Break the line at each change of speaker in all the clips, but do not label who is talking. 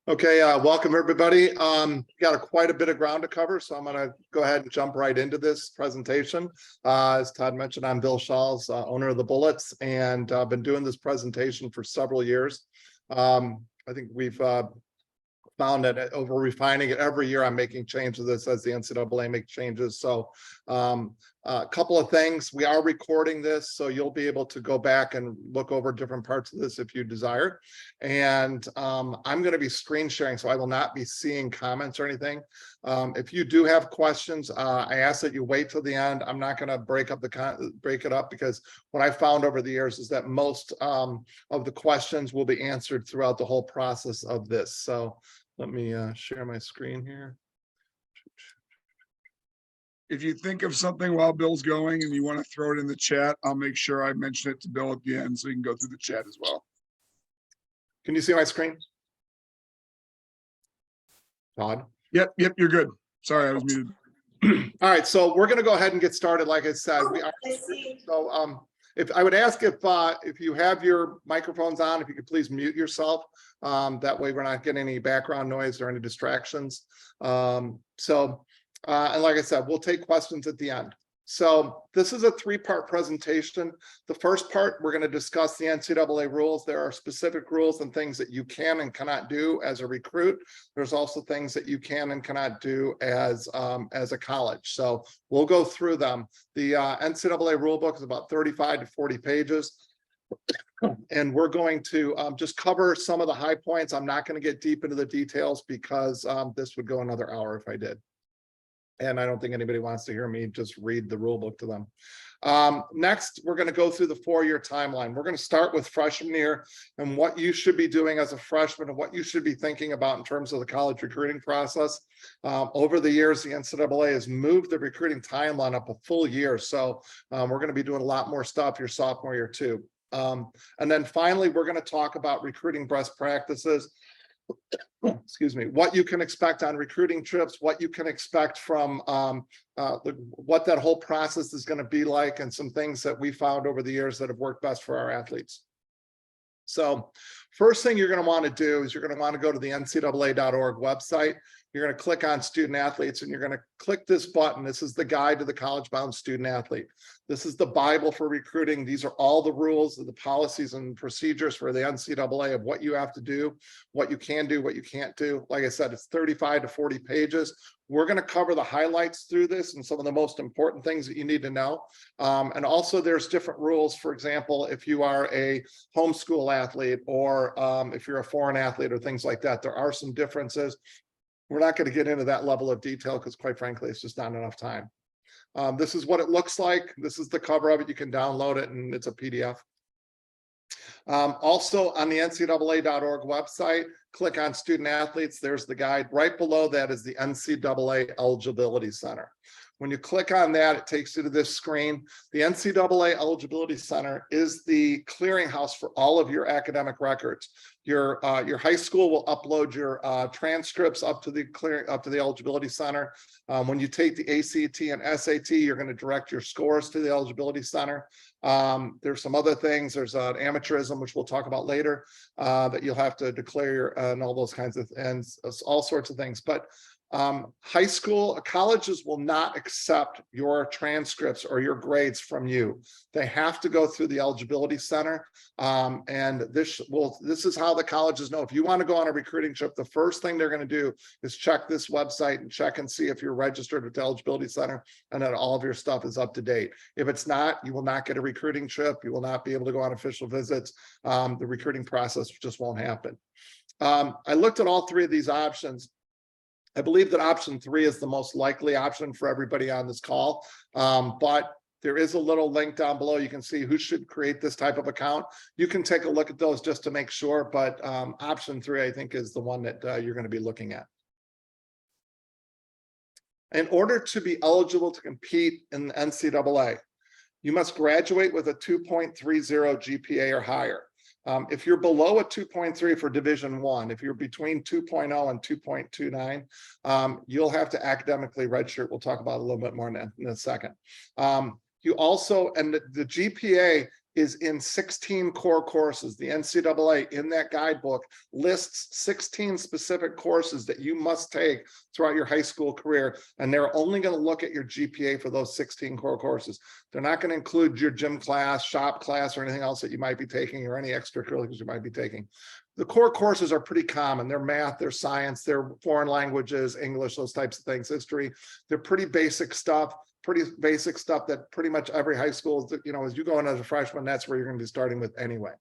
Okay, welcome everybody. Got quite a bit of ground to cover, so I'm going to go ahead and jump right into this presentation. As Todd mentioned, I'm Bill Schalz, owner of the Bullets, and I've been doing this presentation for several years. I think we've found that over refining it every year, I'm making changes to this as the NCAA makes changes. So a couple of things, we are recording this, so you'll be able to go back and look over different parts of this if you desire. And I'm going to be screen sharing, so I will not be seeing comments or anything. If you do have questions, I ask that you wait till the end. I'm not going to break it up because what I found over the years is that most of the questions will be answered throughout the whole process of this. So let me share my screen here.
If you think of something while Bill's going and you want to throw it in the chat, I'll make sure I mention it to Bill at the end so you can go through the chat as well.
Can you see my screen? Todd?
Yep, you're good. Sorry, I was muted.
All right, so we're going to go ahead and get started. Like I said, if I would ask if you have your microphones on, if you could please mute yourself. That way we're not getting any background noise or any distractions. And like I said, we'll take questions at the end. So this is a three-part presentation. The first part, we're going to discuss the NCAA rules. There are specific rules and things that you can and cannot do as a recruit. There's also things that you can and cannot do as a college. So we'll go through them. The NCAA rule book is about 35 to 40 pages. And we're going to just cover some of the high points. I'm not going to get deep into the details because this would go another hour if I did. And I don't think anybody wants to hear me just read the rule book to them. Next, we're going to go through the 4-year timeline. We're going to start with freshman year and what you should be doing as a freshman and what you should be thinking about in terms of the college recruiting process. Over the years, the NCAA has moved the recruiting timeline up a full year. So we're going to be doing a lot more stuff your sophomore year too. And then finally, we're going to talk about recruiting best practices. Excuse me, what you can expect on recruiting trips, what you can expect from what that whole process is going to be like, and some things that we found over the years that have worked best for our athletes. So first thing you're going to want to do is you're going to want to go to the ncaa.org website. You're going to click on student athletes and you're going to click this button. This is the guide to the college-bound student athlete. This is the Bible for recruiting. These are all the rules, the policies and procedures for the NCAA of what you have to do, what you can do, what you can't do. Like I said, it's 35 to 40 pages. We're going to cover the highlights through this and some of the most important things that you need to know. And also there's different rules. For example, if you are a homeschool athlete or if you're a foreign athlete or things like that, there are some differences. We're not going to get into that level of detail because quite frankly, it's just not enough time. This is what it looks like. This is the cover of it. You can download it and it's a PDF. Also on the ncaa.org website, click on student athletes. There's the guide. Right below that is the NCAA Eligibility Center. When you click on that, it takes you to this screen. The NCAA Eligibility Center is the clearinghouse for all of your academic records. Your high school will upload your transcripts up to the Eligibility Center. When you take the ACT and SAT, you're going to direct your scores to the Eligibility Center. There's some other things. There's amateurism, which we'll talk about later, that you'll have to declare and all those kinds of and all sorts of things. But high school colleges will not accept your transcripts or your grades from you. They have to go through the Eligibility Center. And this is how the colleges know. If you want to go on a recruiting trip, the first thing they're going to do is check this website and check and see if you're registered with the Eligibility Center and that all of your stuff is up to date. If it's not, you will not get a recruiting trip. You will not be able to go on official visits. The recruiting process just won't happen. I looked at all three of these options. I believe that option 3 is the most likely option for everybody on this call, but there is a little link down below. You can see who should create this type of account. You can take a look at those just to make sure, but option 3, I think, is the one that you're going to be looking at. In order to be eligible to compete in the NCAA, you must graduate with a 2.30 GPA or higher. If you're below a 2.3 for Division I, if you're between 2.0 and 2.29, you'll have to academically redshirt. We'll talk about it a little bit more in a second. You also, and the GPA is in 16 core courses. The NCAA in that guidebook lists 16 specific courses that you must take throughout your high school career. And they're only going to look at your GPA for those 16 core courses. They're not going to include your gym class, shop class, or anything else that you might be taking, or any extracurriculars you might be taking. The core courses are pretty common. They're math, they're science, they're foreign languages, English, those types of things, history. They're pretty basic stuff that pretty much every high school, you know, as you go in as a freshman, that's where you're going to be starting with anyway.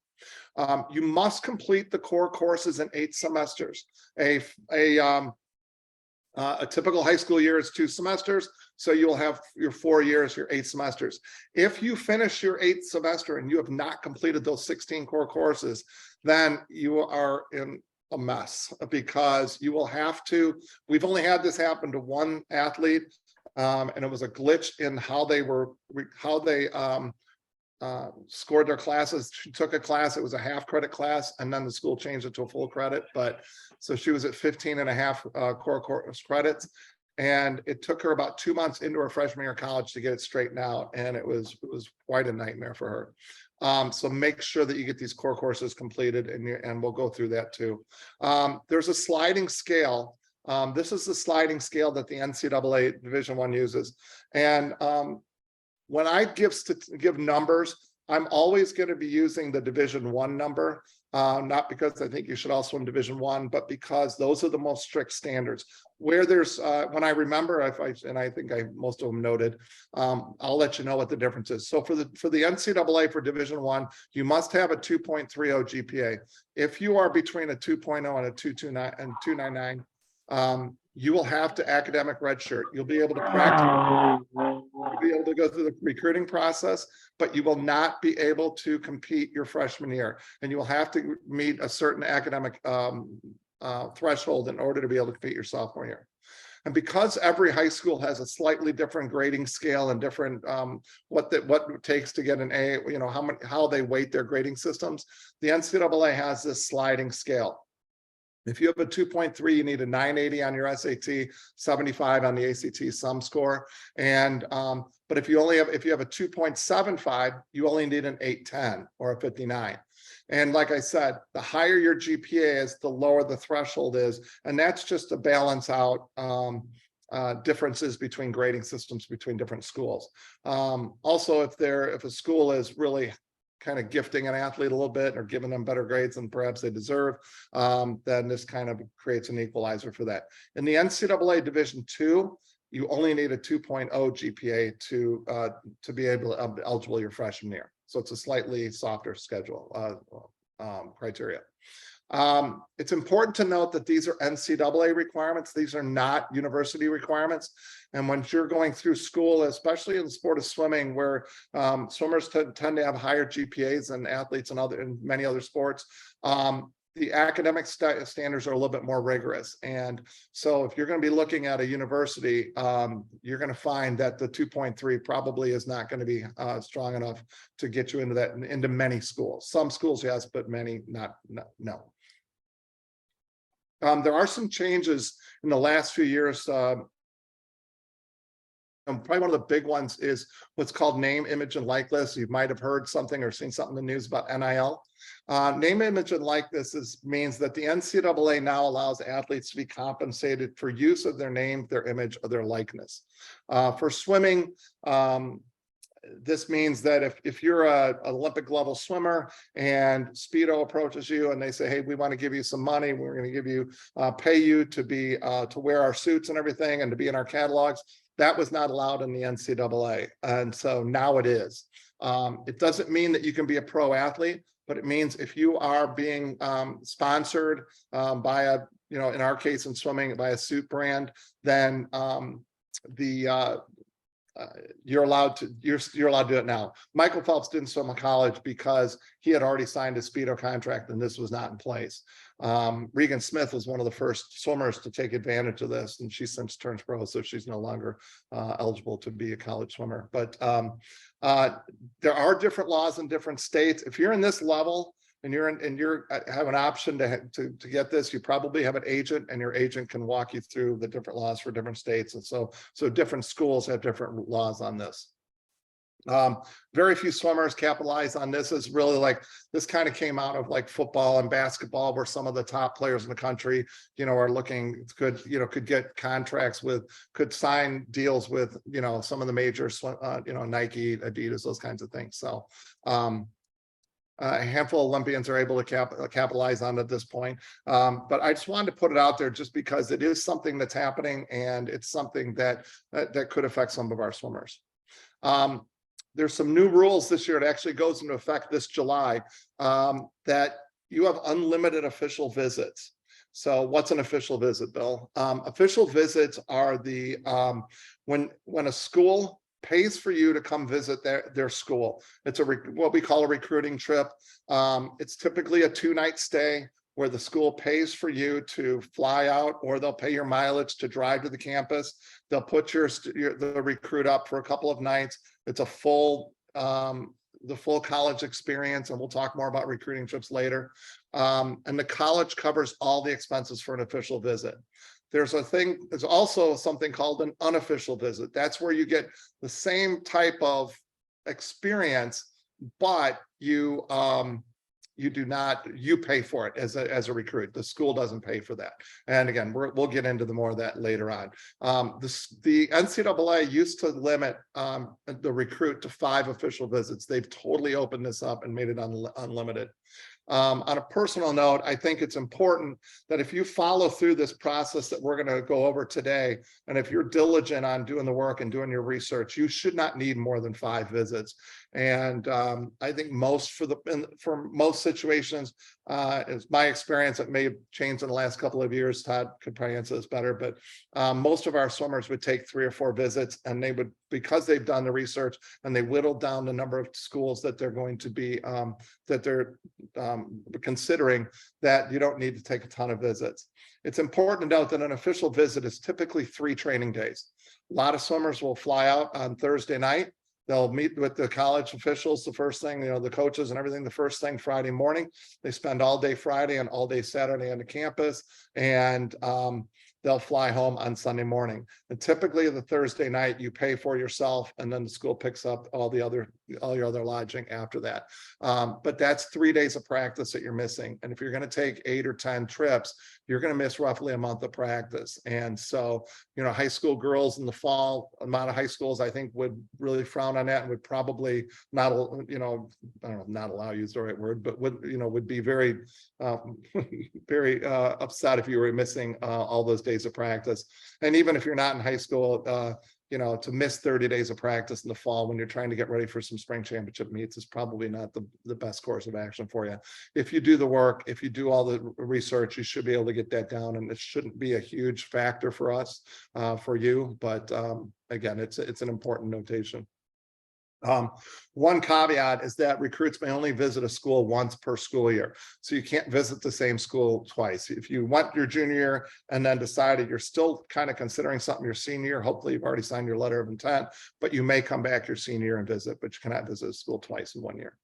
You must complete the core courses in 8 semesters. A typical high school year is 2 semesters. So you'll have your 4 years, your 8 semesters. If you finish your 8th semester and you have not completed those 16 core courses, then you are in a mess, because you will have to, we've only had this happen to one athlete, and it was a glitch in how they scored their classes. She took a class, it was a half credit class, and then the school changed it to a full credit. But so she was at 15 and a half core course credits. And it took her about 2 months into her freshman year of college to get it straightened out. And it was quite a nightmare for her. So make sure that you get these core courses completed, and we'll go through that too. There's a sliding scale. This is the sliding scale that the NCAA Division I uses. And when I give numbers, I'm always going to be using the Division I number, not because I think you should all swim Division I, but because those are the most strict standards. Where there's, when I remember, and I think most of them noted, I'll let you know what the difference is. So for the NCAA for Division I, you must have a 2.30 GPA. If you are between a 2.0 and a 229 and 299, you will have to academic redshirt. You'll be able to practice. You'll be able to go through the recruiting process, but you will not be able to compete your freshman year. And you will have to meet a certain academic threshold in order to be able to compete your sophomore year. And because every high school has a slightly different grading scale and different what it takes to get an A, you know, how they weight their grading systems, the NCAA has this sliding scale. If you have a 2.3, you need a 980 on your SAT, 75 on the ACT sum score. And but if you have a 2.75, you only need an 810 or a 59. And like I said, the higher your GPA is, the lower the threshold is. And that's just to balance out differences between grading systems between different schools. Also, if a school is really kind of gifting an athlete a little bit or giving them better grades than perhaps they deserve, then this kind of creates an equalizer for that. In the NCAA Division II, you only need a 2.0 GPA to be eligible your freshman year. So it's a slightly softer schedule criteria. It's important to note that these are NCAA requirements. These are not university requirements. And when you're going through school, especially in the sport of swimming, where swimmers tend to have higher GPAs than athletes in many other sports, the academic standards are a little bit more rigorous. And so if you're going to be looking at a university, you're going to find that the 2.3 probably is not going to be strong enough to get you into many schools. Some schools, yes, but many no. There are some changes in the last few years. Probably one of the big ones is what's called name, image, and likeness. You might have heard something or seen something in the news about NIL. Name, image, and likeness means that the NCAA now allows athletes to be compensated for use of their name, their image, or their likeness. For swimming, this means that if you're an Olympic level swimmer and Speedo approaches you and they say, hey, we want to give you some money, we're going to give you, pay you to wear our suits and everything and to be in our catalogs. That was not allowed in the NCAA. And so now it is. It doesn't mean that you can be a pro athlete, but it means if you are being sponsored by in our case in swimming, by a suit brand, then you're allowed to do it now. Michael Phelps didn't swim in college because he had already signed a Speedo contract and this was not in place. Regan Smith was one of the first swimmers to take advantage of this, and she's since turned pro, so she's no longer eligible to be a college swimmer. But there are different laws in different states. If you're in this level and you have an option to get this, you probably have an agent, and your agent can walk you through the different laws for different states. And so different schools have different laws on this. Very few swimmers capitalize on this. Is really like, this kind of came out of like football and basketball, where some of the top players in the country, are looking, could get contracts with, could sign deals with, some of the major, Nike, Adidas, those kinds of things. So, a handful of Olympians are able to capitalize on it at this point. But I just wanted to put it out there just because it is something that's happening, and it's something that could affect some of our swimmers. There's some new rules this year. It actually goes into effect this July, that you have unlimited official visits. So what's an official visit, Bill? Official visits are the when a school pays for you to come visit their school. It's what we call a recruiting trip. It's typically a 2-night stay where the school pays for you to fly out, or they'll pay your mileage to drive to the campus. They'll put the recruit up for a couple of nights. It's a the full college experience, and we'll talk more about recruiting trips later. And the college covers all the expenses for an official visit. There's also something called an unofficial visit. That's where you get the same type of experience, but you pay for it as a recruit. The school doesn't pay for that. And again, we'll get into more of that later on. The NCAA used to limit the recruit to 5 official visits. They've totally opened this up and made it unlimited. On a personal note, I think it's important that if you follow through this process that we're going to go over today, and if you're diligent on doing the work and doing your research, you should not need more than 5 visits. And I think for most situations, is my experience. It may have changed in the last couple of years. Todd could probably answer this better, but most of our swimmers would take 3 or 4 visits, and they would, because they've done the research and they whittled down the number of schools that they're going to be that they're considering, that you don't need to take a ton of visits. It's important to note that an official visit is typically 3 training days. A lot of swimmers will fly out on Thursday night. They'll meet with the college officials the first thing, the coaches and everything, the first thing Friday morning. They spend all day Friday and all day Saturday on the campus, and they'll fly home on Sunday morning. And typically the Thursday night you pay for yourself, and then the school picks up all your other lodging after that. But that's 3 days of practice that you're missing. And if you're going to take 8 or 10 trips, you're going to miss roughly a month of practice. And so, high school girls in the fall, a lot of high schools, I think, would really frown on that and would probably not, I don't know, not allow, use the right word, but would be very, very upset if you were missing all those days of practice. And even if you're not in high school, to miss 30 days of practice in the fall when you're trying to get ready for some spring championship meets is probably not the best course of action for you. If you do the work, if you do all the research, you should be able to get that down, and it shouldn't be a huge factor for us, for you. But again, it's an important notation. One caveat is that recruits may only visit a school once per school year. So you can't visit the same school twice. If you went your junior year and then decided you're still kind of considering something your senior year, hopefully you've already signed your letter of intent, but you may come back your senior year and visit, but you cannot visit a school twice in 1 year.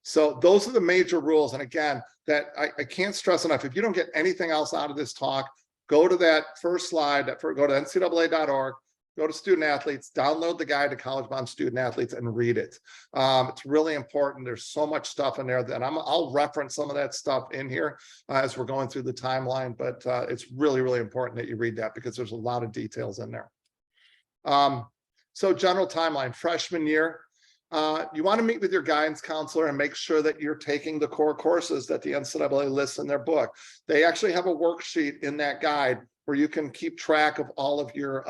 So those are the major rules. And again, that I can't stress enough, if you don't get anything else out of this talk, go to that first slide, go to ncaa.org. Go to student athletes, download the guide to college bound student athletes and read it. It's really important. There's so much stuff in there that I'll reference some of that stuff in here as we're going through the timeline, but it's really, really important that you read that because there's a lot of details in there. So general timeline, freshman year, you want to meet with your guidance counselor and make sure that you're taking the core courses that the NCAA lists in their book. They actually have a worksheet in that guide where you can keep track of all of your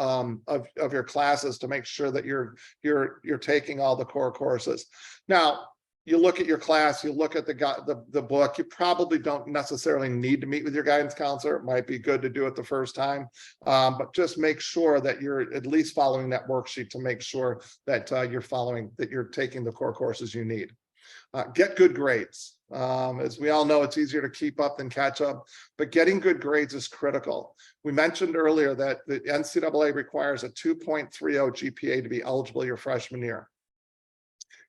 of your classes to make sure that you're taking all the core courses. Now, you look at your class, you look at the book, you probably don't necessarily need to meet with your guidance counselor. It might be good to do it the first time, but just make sure that you're at least following that worksheet to make sure that you're taking the core courses you need. Get good grades. As we all know, it's easier to keep up than catch up, but getting good grades is critical. We mentioned earlier that the NCAA requires a 2.30 GPA to be eligible your freshman year.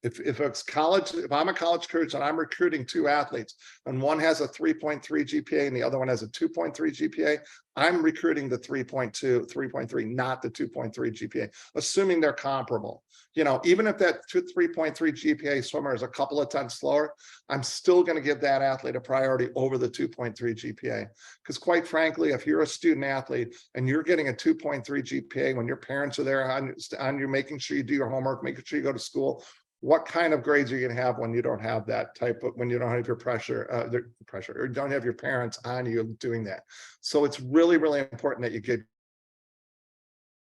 If it's college, if I'm a college coach and I'm recruiting two athletes and one has a 3.3 GPA and the other one has a 2.3 GPA, I'm recruiting the 3.2, 3.3, not the 2.3 GPA, assuming they're comparable. Even if that 3.3 GPA swimmer is a couple of tenths slower, I'm still going to give that athlete a priority over the 2.3 GPA. Because quite frankly, if you're a student athlete and you're getting a 2.3 GPA when your parents are there on you, making sure you do your homework, making sure you go to school, what kind of grades are you going to have when you don't have that type of, when you don't have your pressure, or don't have your parents on you doing that? So it's really, really important that you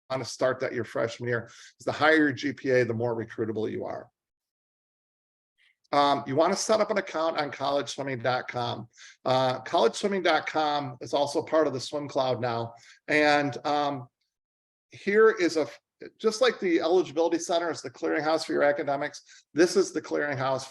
want to start that your freshman year. Because the higher your GPA, the more recruitable you are. You want to set up an account on collegeswimming.com. Collegeswimming.com is also part of the Swim Cloud now. And here is just like the eligibility center is the clearinghouse for your academics, this is the clearinghouse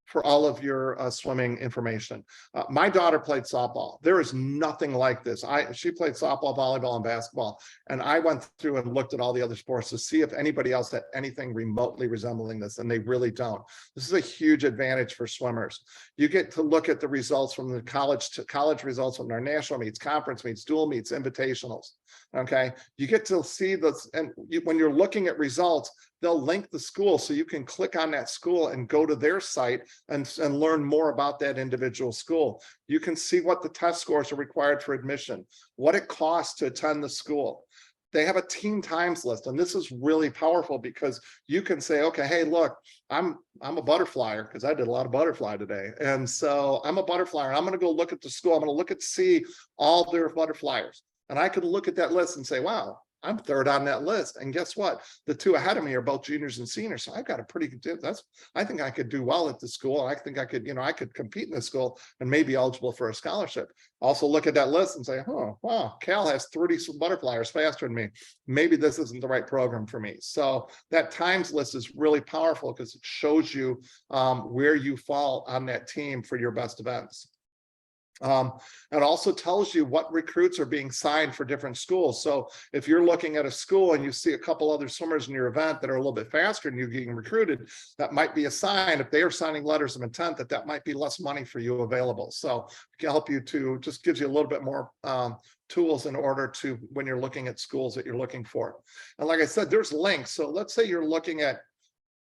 for all of your swimming information. My daughter played softball. There is nothing like this. She played softball, volleyball, and basketball. And I went through and looked at all the other sports to see if anybody else had anything remotely resembling this, and they really don't. This is a huge advantage for swimmers. You get to look at the results from the college results from our national meets, conference meets, dual meets, invitationals. Okay, you get to see this, and when you're looking at results, they'll link the school so you can click on that school and go to their site and learn more about that individual school. You can see what the test scores are required for admission, what it costs to attend the school. They have a team times list, and this is really powerful because you can say, okay, hey, look, I'm a butterflyer because I did a lot of butterfly today. And so I'm a butterflyer. I'm going to go look at the school. I'm going to look at see all their butterflyers. And I could look at that list and say, wow, I'm third on that list. And guess what? The two ahead of me are both juniors and seniors. So I've got a pretty good, I think I could do well at the school. I think I could, I could compete in the school and maybe eligible for a scholarship. Also look at that list and say, oh, wow, Cal has 30 butterflyers faster than me. Maybe this isn't the right program for me. So that times list is really powerful because it shows you where you fall on that team for your best events. It also tells you what recruits are being signed for different schools. So if you're looking at a school and you see a couple other swimmers in your event that are a little bit faster than you getting recruited, that might be a sign if they are signing letters of intent that might be less money for you available. So it can help you to just gives you a little bit more tools in order to, when you're looking at schools that you're looking for. And like I said, there's links. So let's say you're looking at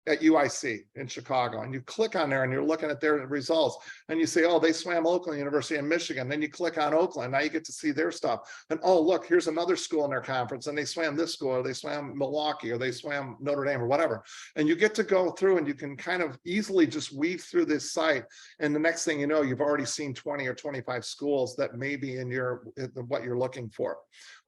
UIC in Chicago, and you click on there and you're looking at their results and you say, oh, they swam Oakland University in Michigan. Then you click on Oakland. Now you get to see their stuff. And oh, look, here's another school in their conference, and they swam this school, or they swam Milwaukee, or they swam Notre Dame, or whatever. And you get to go through and you can kind of easily just weave through this site. And the next thing you know, you've already seen 20 or 25 schools that may be in what you're looking for.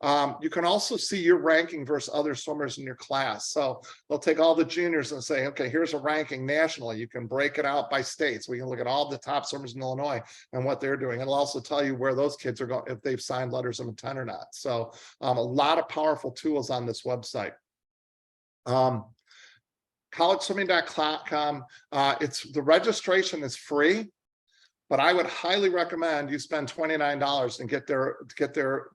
You can also see your ranking versus other swimmers in your class. So they'll take all the juniors and say, okay, here's a ranking nationally. You can break it out by states. We can look at all the top swimmers in Illinois and what they're doing. It'll also tell you where those kids are going, if they've signed letters of intent or not. So a lot of powerful tools on this website. Collegeswimming.com, the registration is free, but I would highly recommend you spend $29 and get their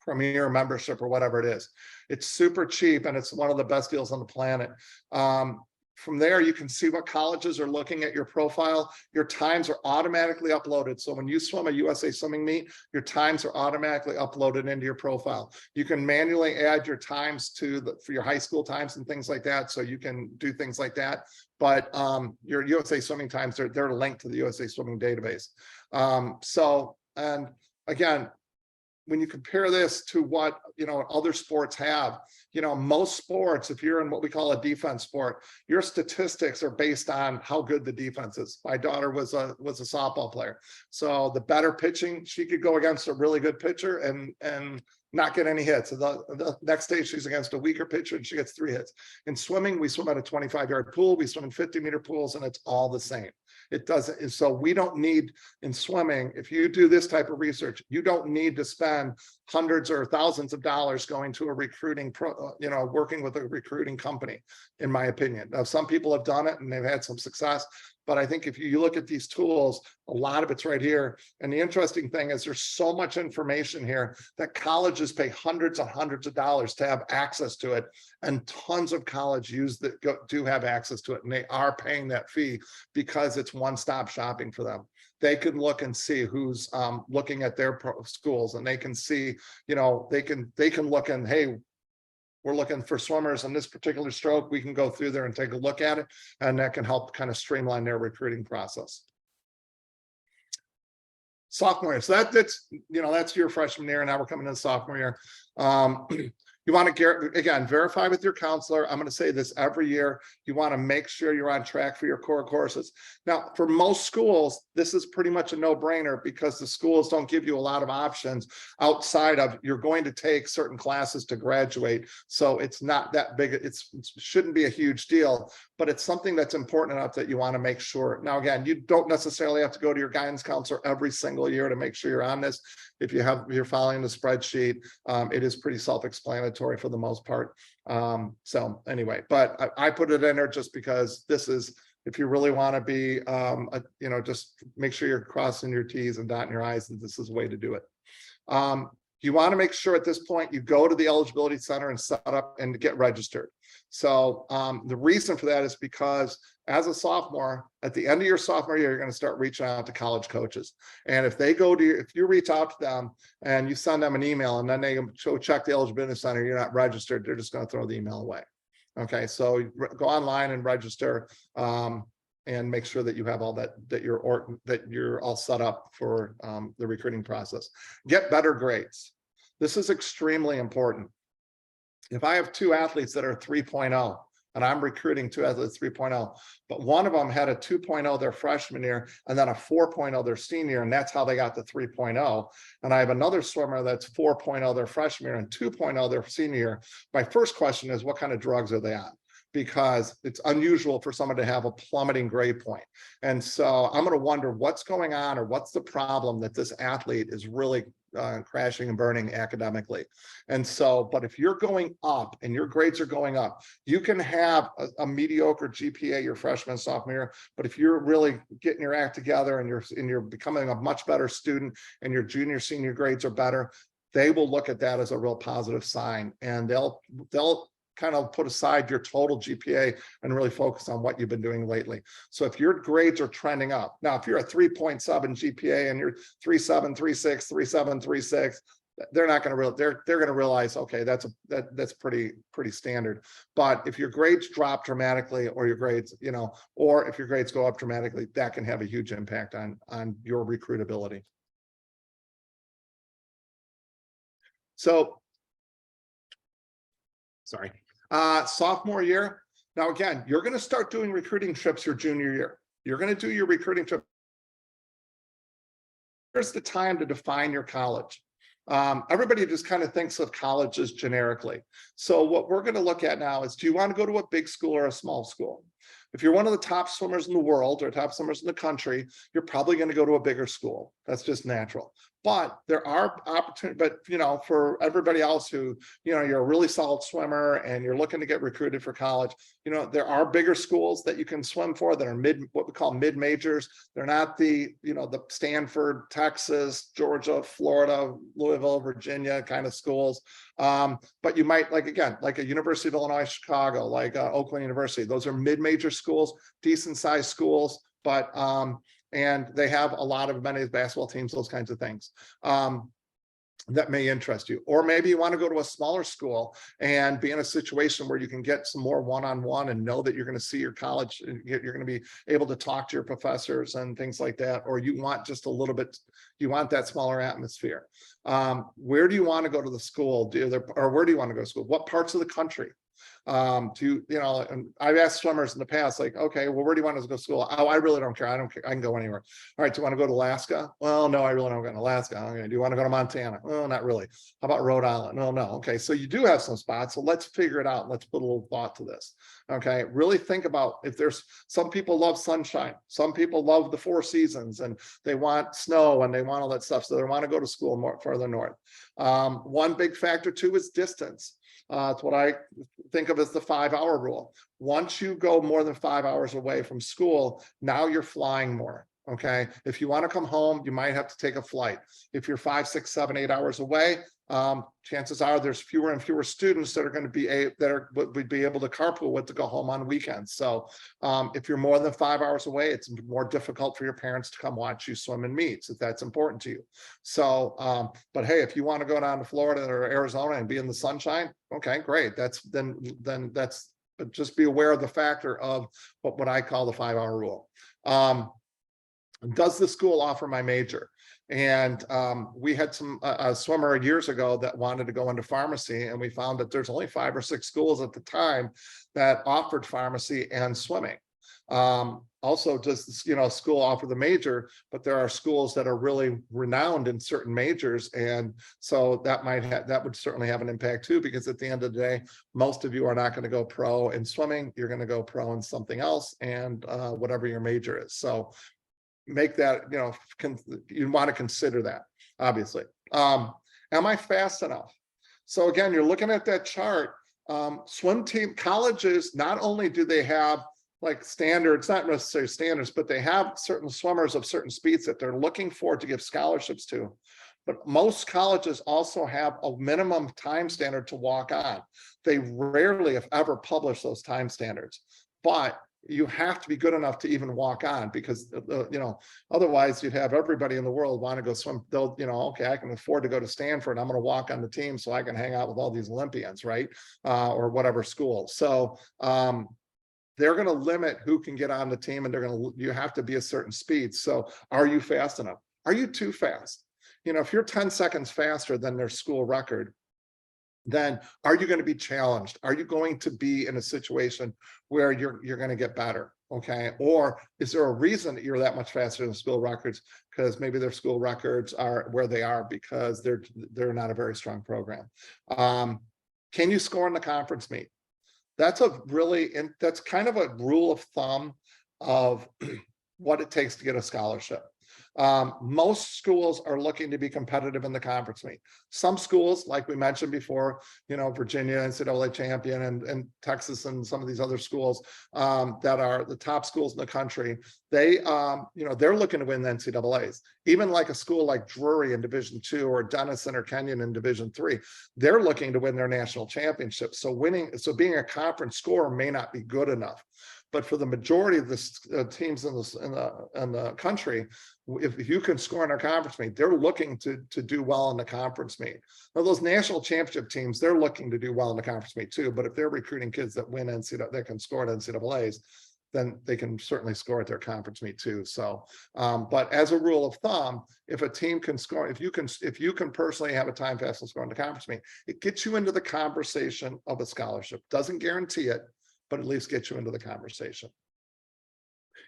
Premier membership or whatever it is. It's super cheap and it's one of the best deals on the planet. From there, you can see what colleges are looking at your profile. Your times are automatically uploaded. So when you swim a USA swimming meet, your times are automatically uploaded into your profile. You can manually add your times for your high school times and things like that. So you can do things like that. But your USA swimming times, they're linked to the USA swimming database. And again, when you compare this to what other sports have, most sports, if you're in what we call a defense sport, your statistics are based on how good the defense is. My daughter was a softball player, so the better pitching, she could go against a really good pitcher and not get any hits. The next day she's against a weaker pitcher and she gets 3 hits. In swimming, we swim at a 25-yard pool, we swim in 50-meter pools, and it's all the same. It doesn't, so we don't need, in swimming, if you do this type of research, you don't need to spend hundreds or thousands of dollars going to a recruiting working with a recruiting company, in my opinion. Now, some people have done it and they've had some success, but I think if you look at these tools, a lot of it's right here. And the interesting thing is there's so much information here that colleges pay hundreds and hundreds of dollars to have access to it. And tons of college do have access to it. And they are paying that fee because it's one-stop shopping for them. They can look and see who's looking at their schools, and they can see, they can look and, hey, we're looking for swimmers in this particular stroke. We can go through there and take a look at it, and that can help kind of streamline their recruiting process. Sophomore year, so that's your freshman year, and now we're coming into sophomore year. You want to, again, verify with your counselor. I'm going to say this every year. You want to make sure you're on track for your core courses. Now, for most schools, this is pretty much a no-brainer because the schools don't give you a lot of options outside of you're going to take certain classes to graduate. So it's not that big. It shouldn't be a huge deal, but it's something that's important enough that you want to make sure. Now, again, you don't necessarily have to go to your guidance counselor every single year to make sure you're on this. If you're following the spreadsheet, it is pretty self-explanatory for the most part. So anyway, but I put it in there just because this is, if you really want to be, just make sure you're crossing your T's and dotting your I's, and this is a way to do it. You want to make sure at this point you go to the eligibility center and set up and get registered. So the reason for that is because as a sophomore, at the end of your sophomore year, you're going to start reaching out to college coaches. And if they go to you, if you reach out to them and you send them an email and then they go check the eligibility center, you're not registered, they're just going to throw the email away. Okay, so go online and register and make sure that you have all that you're all set up for the recruiting process. Get better grades. This is extremely important. If I have two athletes that are 3.0 and I'm recruiting two athletes 3.0, but one of them had a 2.0 their freshman year and then a 4.0 their senior year, and that's how they got to 3.0. And I have another swimmer that's 4.0 their freshman year and 2.0 their senior year. My first question is, what kind of drugs are they on? Because it's unusual for someone to have a plummeting grade point. And so I'm going to wonder what's going on, or what's the problem that this athlete is really crashing and burning academically. And so, but if you're going up and your grades are going up, you can have a mediocre GPA your freshman, sophomore year, but if you're really getting your act together and you're becoming a much better student and your junior, senior grades are better, they will look at that as a real positive sign, and they'll kind of put aside your total GPA and really focus on what you've been doing lately. So if your grades are trending up, now if you're a 3.7 GPA and you're 3.7, 3.6, 3.7, 3.6, they're not going to they're going to realize, okay, that's pretty standard. But if your grades drop dramatically, or your grades, or if your grades go up dramatically, that can have a huge impact on your recruitability. So, sorry. Sophomore year. Now, again, you're going to start doing recruiting trips your junior year. You're going to do your recruiting trip. Here's the time to define your college. Everybody just kind of thinks of colleges generically. So what we're going to look at now is, do you want to go to a big school or a small school? If you're one of the top swimmers in the world or top swimmers in the country, you're probably going to go to a bigger school. That's just natural. But there are opportunities, but for everybody else who, you're a really solid swimmer and you're looking to get recruited for college, there are bigger schools that you can swim for that are what we call mid majors. They're not the Stanford, Texas, Georgia, Florida, Louisville, Virginia kind of schools. But you might like a University of Illinois, Chicago, like Oakland University. Those are mid-major schools, decent sized schools, but and they have a lot of amenities, basketball teams, those kinds of things that may interest you. Or maybe you want to go to a smaller school and be in a situation where you can get some more one-on-one and know that you're going to see your college, you're going to be able to talk to your professors and things like that. Or you want just a little bit, you want that smaller atmosphere. Where do you want to go to the school? Or where do you want to go to school? What parts of the country? And I've asked swimmers in the past, like, okay, well, where do you want us to go to school? Oh, I really don't care. I don't care. I can go anywhere. All right. Do you want to go to Alaska? Well, no, I really don't go to Alaska. Okay. Do you want to go to Montana? Oh, not really. How about Rhode Island? No, no. Okay. So you do have some spots. So let's figure it out. Let's put a little thought to this. Okay. Really think about, if there's, some people love sunshine. Some people love the four seasons and they want snow and they want all that stuff. So they want to go to school more further north. One big factor too is distance. It's what I think of as the 5-hour rule. Once you go more than 5 hours away from school, now you're flying more. Okay. If you want to come home, you might have to take a flight. If you're 5, 6, 7, 8 hours away, chances are there's fewer and fewer students that are going to be would be able to carpool with to go home on weekends. So if you're more than 5 hours away, it's more difficult for your parents to come watch you swim in meets if that's important to you. So but hey, if you want to go down to Florida or Arizona and be in the sunshine, okay, great. That's but just be aware of the factor of what I call the 5-hour rule. Does the school offer my major? And we had a swimmer years ago that wanted to go into pharmacy, and we found that there's only 5 or 6 schools at the time that offered pharmacy and swimming. Also, does the school offer the major? But there are schools that are really renowned in certain majors, and so that would certainly have an impact too, because at the end of the day, most of you are not going to go pro in swimming. You're going to go pro in something else, and whatever your major is. So make that, you want to consider that, obviously. Am I fast enough? So again, you're looking at that chart. Swim team colleges, not only do they have like standards, not necessarily standards, but they have certain swimmers of certain speeds that they're looking for to give scholarships to. But most colleges also have a minimum time standard to walk on. They rarely, if ever, publish those time standards, but you have to be good enough to even walk on, because otherwise you'd have everybody in the world want to go swim. They'll, okay, I can afford to go to Stanford. I'm going to walk on the team so I can hang out with all these Olympians, right? Or whatever school. So they're going to limit who can get on the team, and you have to be a certain speed. So are you fast enough? Are you too fast? If you're 10 seconds faster than their school record, then are you going to be challenged? Are you going to be in a situation where you're going to get better? Okay. Or is there a reason that you're that much faster than school records? Because maybe their school records are where they are because they're not a very strong program. Can you score in the conference meet? That's that's kind of a rule of thumb of what it takes to get a scholarship. Most schools are looking to be competitive in the conference meet. Some schools, like we mentioned before, Virginia, NCAA champion, and Texas, and some of these other schools that are the top schools in the country, they're looking to win the NCAAs. Even like a school like Drury in Division II or Denison or Kenyon in Division III, they're looking to win their national championship. So being a conference scorer may not be good enough. But for the majority of the teams in the country, if you can score in a conference meet, they're looking to do well in the conference meet. Now, those national championship teams, they're looking to do well in the conference meet too. But if they're recruiting kids that win that can score at NCAAs, then they can certainly score at their conference meet too. So, but as a rule of thumb, if a team can score, if you can personally have a time fast and score in the conference meet, it gets you into the conversation of a scholarship. Doesn't guarantee it, but at least get you into the conversation.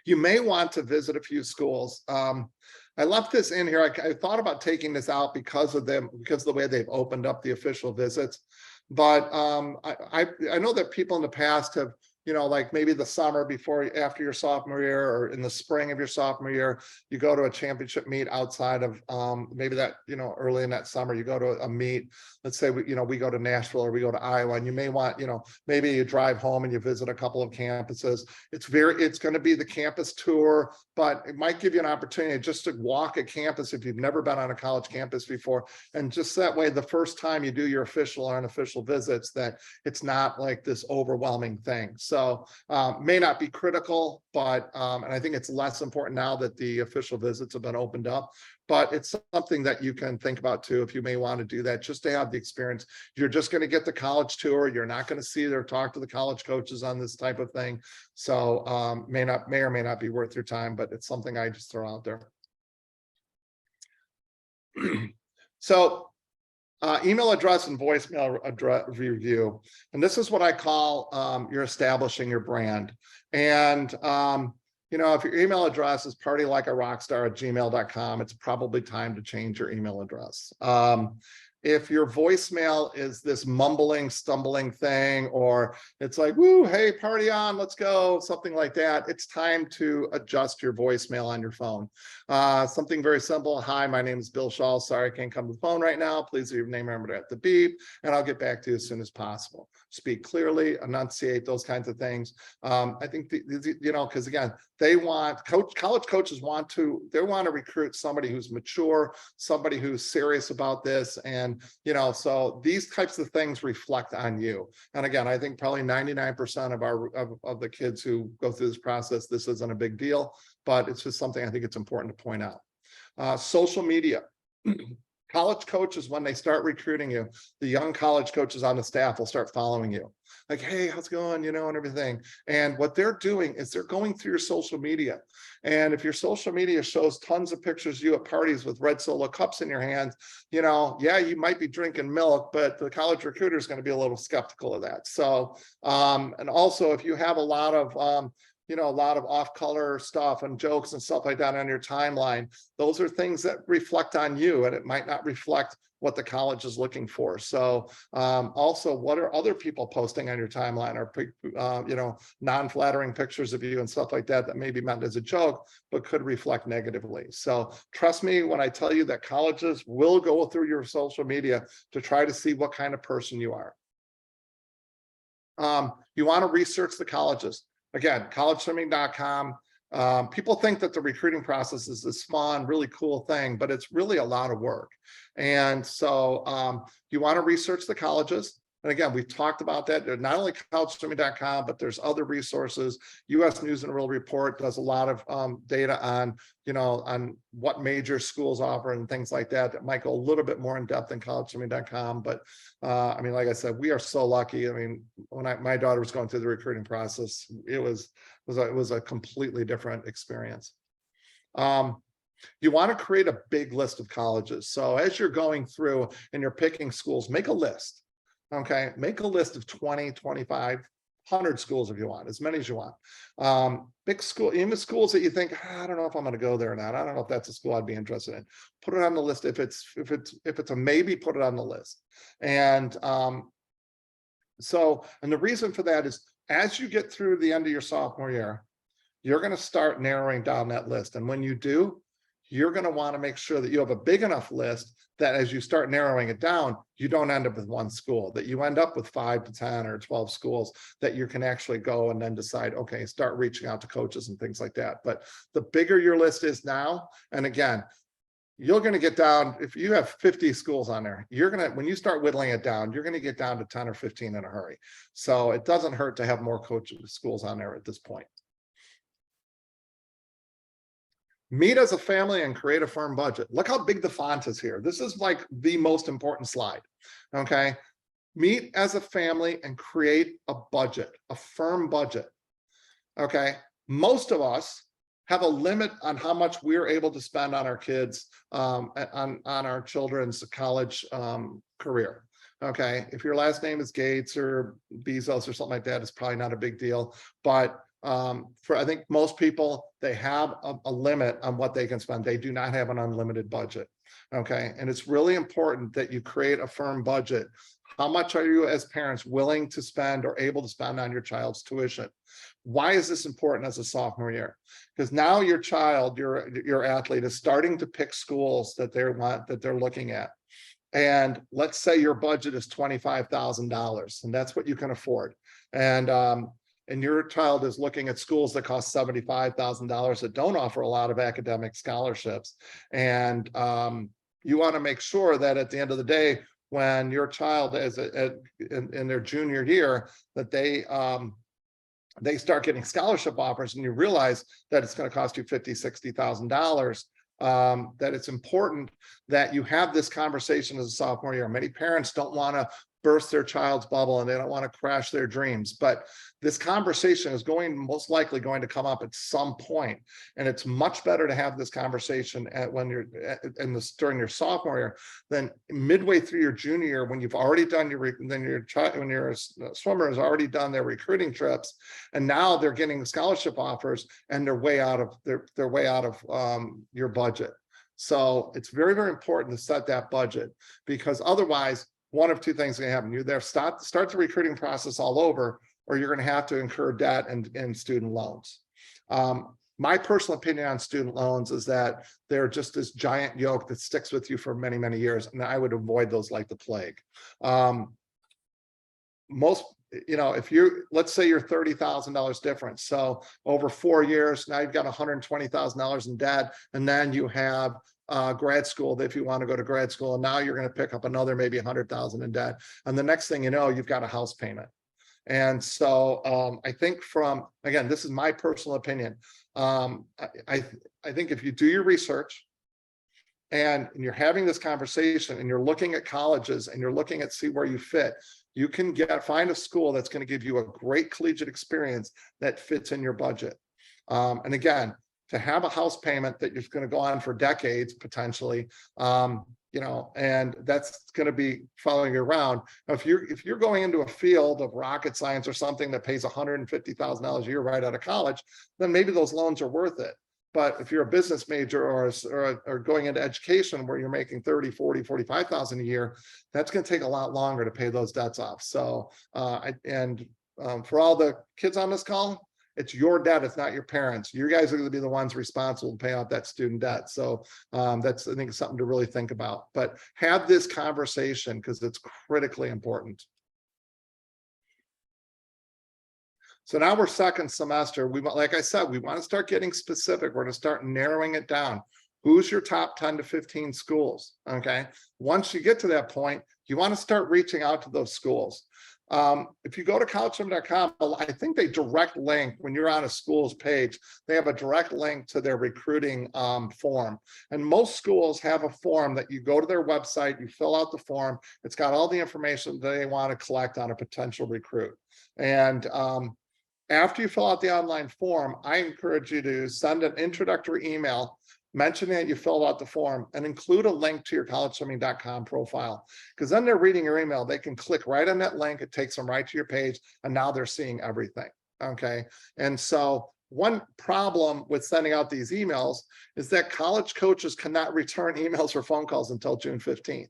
You may want to visit a few schools. I left this in here. I thought about taking this out because of the way they've opened up the official visits. But I know that people in the past have, like maybe the summer after your sophomore year, or in the spring of your sophomore year, you go to a championship meet outside of maybe that, early in that summer, you go to a meet. Let's say we go to Nashville or we go to Iowa, and you may want, maybe you drive home and you visit a couple of campuses. It's going to be the campus tour, but it might give you an opportunity just to walk a campus if you've never been on a college campus before. And just that way, the first time you do your official or unofficial visits, that it's not like this overwhelming thing. So may not be critical, but and I think it's less important now that the official visits have been opened up. But it's something that you can think about too, if you may want to do that, just to have the experience. You're just going to get the college tour. You're not going to see or talk to the college coaches on this type of thing. So may or may not be worth your time, but it's something I just throw out there. So Email address and voicemail address review. And this is what I call you're establishing your brand. And you know, if your email address is partylikearockstar@gmail.com, it's probably time to change your email address. If your voicemail is this mumbling, stumbling thing, or it's like, woo, hey, party on, let's go, something like that, it's time to adjust your voicemail on your phone. Something very simple. Hi, my name is Bill Schalz. Sorry, I can't come to the phone right now. Please leave your name number at the beep, and I'll get back to you as soon as possible. Speak clearly, enunciate, those kinds of things. I think, you know, because again, they want, college coaches want to recruit somebody who's mature, somebody who's serious about this. And, you know, so these types of things reflect on you. And again, I think probably 99% of the kids who go through this process, this isn't a big deal, but it's just something I think it's important to point out. Social media. College coaches, when they start recruiting you, the young college coaches on the staff will start following you. Like, hey, how's it going? You know, and everything. And what they're doing is they're going through your social media. And if your social media shows tons of pictures of you at parties with red Solo cups in your hands, you know, yeah, you might be drinking milk, but the college recruiter is going to be a little skeptical of that. So, and also if you have a lot of, you know, a lot of off-color stuff and jokes and stuff like that on your timeline, those are things that reflect on you, and it might not reflect what the college is looking for. So also, what are other people posting on your timeline, or you know, non-flattering pictures of you and stuff like that that may be meant as a joke but could reflect negatively. So trust me when I tell you that colleges will go through your social media to try to see what kind of person you are. You want to research the colleges. Again, collegeswimming.com. People think that the recruiting process is this fun, really cool thing, but it's really a lot of work. And so you want to research the colleges. And again, we've talked about that. There's not only collegeswimming.com, but there's other resources. US News and World Report does a lot of data on, you know, on what major schools offer and things like that. That might go a little bit more in depth than collegeswimming.com. But I mean, like I said, we are so lucky. I mean, when my daughter was going through the recruiting process, it was a completely different experience. You want to create a big list of colleges. So as you're going through and you're picking schools, make a list. Okay, make a list of 20, 25, 100 schools if you want, as many as you want. Big school, even schools that you think, I don't know if I'm going to go there or not. I don't know if that's a school I'd be interested in. Put it on the list. If it's a maybe, put it on the list. And and the reason for that is, as you get through the end of your sophomore year, you're going to start narrowing down that list. And when you do, you're going to want to make sure that you have a big enough list that as you start narrowing it down, you don't end up with one school, that you end up with 5 to 10 or 12 schools that you can actually go and then decide, okay, start reaching out to coaches and things like that. But the bigger your list is now, and again, you're going to get down, if you have 50 schools on there, when you start whittling it down, you're going to get down to 10 or 15 in a hurry. So it doesn't hurt to have more coaches schools on there at this point. Meet as a family and create a firm budget. Look how big the font is here. This is like the most important slide. Okay. Meet as a family and create a budget, a firm budget. Okay. Most of us have a limit on how much we're able to spend on our kids, on our children's college career. Okay. If your last name is Gates or Bezos or something like that, it's probably not a big deal. But I think most people, they have a limit on what they can spend. They do not have an unlimited budget. Okay. And it's really important that you create a firm budget. How much are you as parents willing to spend or able to spend on your child's tuition? Why is this important as a sophomore year? Because now your child, your athlete is starting to pick schools that they're looking at. And let's say your budget is $25,000 and that's what you can afford. And your child is looking at schools that cost $75,000 that don't offer a lot of academic scholarships. And you want to make sure that at the end of the day, when your child is in their junior year, that they start getting scholarship offers and you realize that it's going to cost you $50,000, $60,000, that it's important that you have this conversation as a sophomore year. Many parents don't want to burst their child's bubble and they don't want to crash their dreams. But this conversation is most likely going to come up at some point, and it's much better to have this conversation when you're during your sophomore year than midway through your junior year, when you've already done when your swimmer has already done their recruiting trips, and now they're getting scholarship offers and they're way out of your budget. So it's very, very important to set that budget, because otherwise one of two things can happen. You either start the recruiting process all over, or you're going to have to incur debt and student loans. My personal opinion on student loans is that they're just this giant yoke that sticks with you for many, many years, and I would avoid those like the plague. If let's say you're $30,000 difference, so over 4 years, now you've got $120,000 in debt, and then you have grad school, if you want to go to grad school, and now you're going to pick up another maybe 100,000 in debt, and the next thing you know, you've got a house payment. And so I think again, this is my personal opinion. I think if you do your research and you're having this conversation and you're looking at colleges and you're looking at see where you fit, you can find a school that's going to give you a great collegiate experience that fits in your budget. And again, to have a house payment that is going to go on for decades potentially, and that's going to be following you around. Now, if you're going into a field of rocket science or something that pays $150,000 a year right out of college, then maybe those loans are worth it. But if you're a business major or going into education where you're making 30, 40, 45,000 a year, that's going to take a lot longer to pay those debts off. So, for all the kids on this call, it's your debt. It's not your parents. You guys are going to be the ones responsible to pay off that student debt. So that's, I think, something to really think about. But have this conversation because it's critically important. So now we're second semester. Like I said, we want to start getting specific. We're going to start narrowing it down. Who's your top 10 to 15 schools? Okay. Once you get to that point, you want to start reaching out to those schools. If you go to collegeswim.com, I think they direct link when you're on a school's page, they have a direct link to their recruiting form. And most schools have a form that you go to their website, you fill out the form. It's got all the information that they want to collect on a potential recruit. And after you fill out the online form, I encourage you to send an introductory email mentioning that you filled out the form and include a link to your collegeswimming.com profile, because then they're reading your email. They can click right on that link. It takes them right to your page, and now they're seeing everything. Okay. And so one problem with sending out these emails is that college coaches cannot return emails or phone calls until June 15th.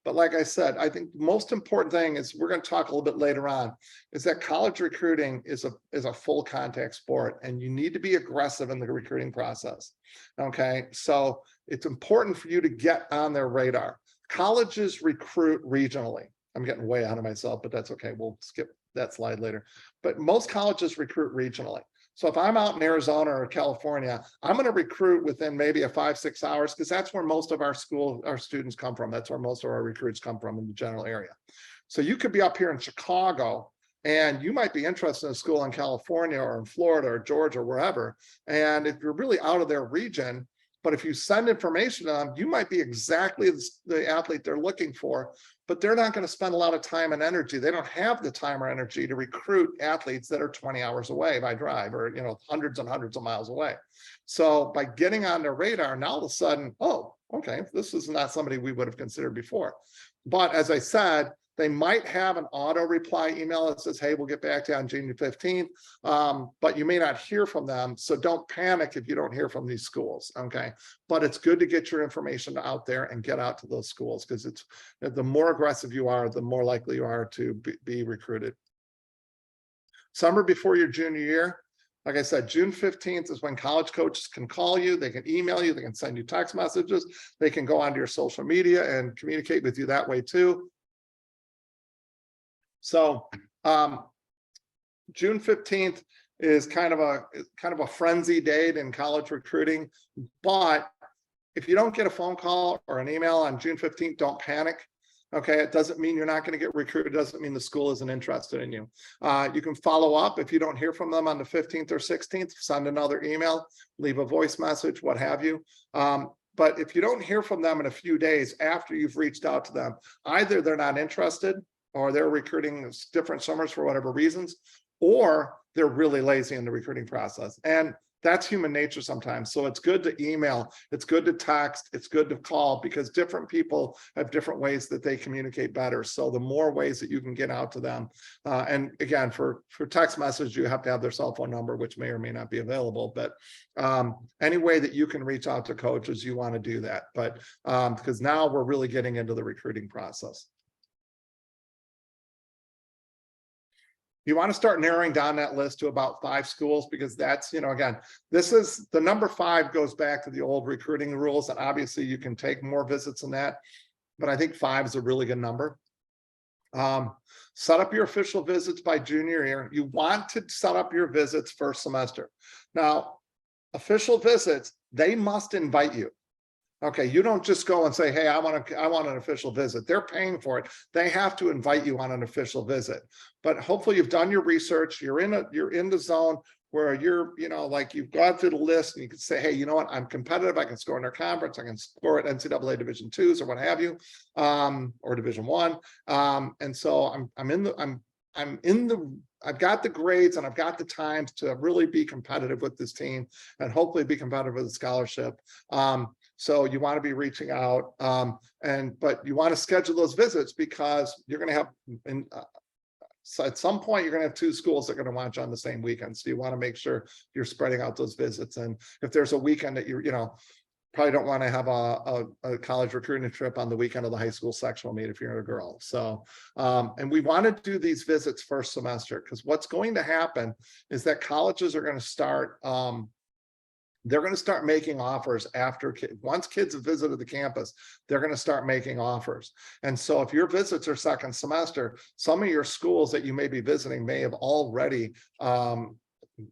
But like I said, I think the most important thing is, we're going to talk a little bit later on, is that college recruiting is a full contact sport, and you need to be aggressive in the recruiting process. Okay, so it's important for you to get on their radar. Colleges recruit regionally. I'm getting way ahead of myself, but that's okay. We'll skip that slide later. But most colleges recruit regionally. So if I'm out in Arizona or California, I'm going to recruit within maybe 5-6 hours, because that's where most of our students come from. That's where most of our recruits come from in the general area. So you could be up here in Chicago, and you might be interested in a school in California or in Florida or Georgia or wherever. And if you're really out of their region, but if you send information to them, you might be exactly the athlete they're looking for, but they're not going to spend a lot of time and energy. They don't have the time or energy to recruit athletes that are 20 hours away by drive, or hundreds and hundreds of miles away. So by getting on their radar, now all of a sudden, oh, okay, this is not somebody we would have considered before. But as I said, they might have an auto reply email that says, hey, we'll get back to you on June 15th, but you may not hear from them. So don't panic if you don't hear from these schools, okay? But it's good to get your information out there and get out to those schools, because it's the more aggressive you are, the more likely you are to be recruited. Summer before your junior year, like I said, June 15th is when college coaches can call you, they can email you, they can send you text messages, they can go onto your social media and communicate with you that way too. So June 15th is kind of a frenzy date in college recruiting. But if you don't get a phone call or an email on June 15th, don't panic. Okay, it doesn't mean you're not going to get recruited. It doesn't mean the school isn't interested in you. You can follow up. If you don't hear from them on the 15th or 16th, send another email, leave a voice message, what have you. But if you don't hear from them in a few days after you've reached out to them, either they're not interested, or they're recruiting different swimmers for whatever reasons, or they're really lazy in the recruiting process. And that's human nature sometimes. So it's good to email, it's good to text, it's good to call, because different people have different ways that they communicate better. So the more ways that you can get out to them, and again, for text message, you have to have their cell phone number, which may or may not be available, but any way that you can reach out to coaches, you want to do that. But because now we're really getting into the recruiting process. You want to start narrowing down that list to about 5 schools, because that's, again, this is the number 5 goes back to the old recruiting rules. And obviously you can take more visits than that, but I think 5 is a really good number. Set up your official visits by junior year. You want to set up your visits first semester. Now, official visits, they must invite you. Okay, you don't just go and say, hey, I want an official visit. They're paying for it. They have to invite you on an official visit. But hopefully you've done your research, you're in the zone where you're, like you've gone through the list and you can say, hey, you know what, I'm competitive, I can score in their conference, I can score at NCAA Division IIs or what have you, or Division I. And so I've got the grades and I've got the times to really be competitive with this team and hopefully be competitive with the scholarship. So you want to be reaching out, but you want to schedule those visits, because you're going to have, so at some point, you're going to have 2 schools that are going to want you on the same weekend. So you want to make sure you're spreading out those visits. And if there's a weekend that probably don't want to have a college recruiting trip on the weekend of the high school sectional meet if you're a girl. So, and we want to do these visits first semester, because what's going to happen is that colleges are going to start, they're going to start making offers once kids have visited the campus, they're going to start making offers. And so if your visits are second semester, some of your schools that you may be visiting may have already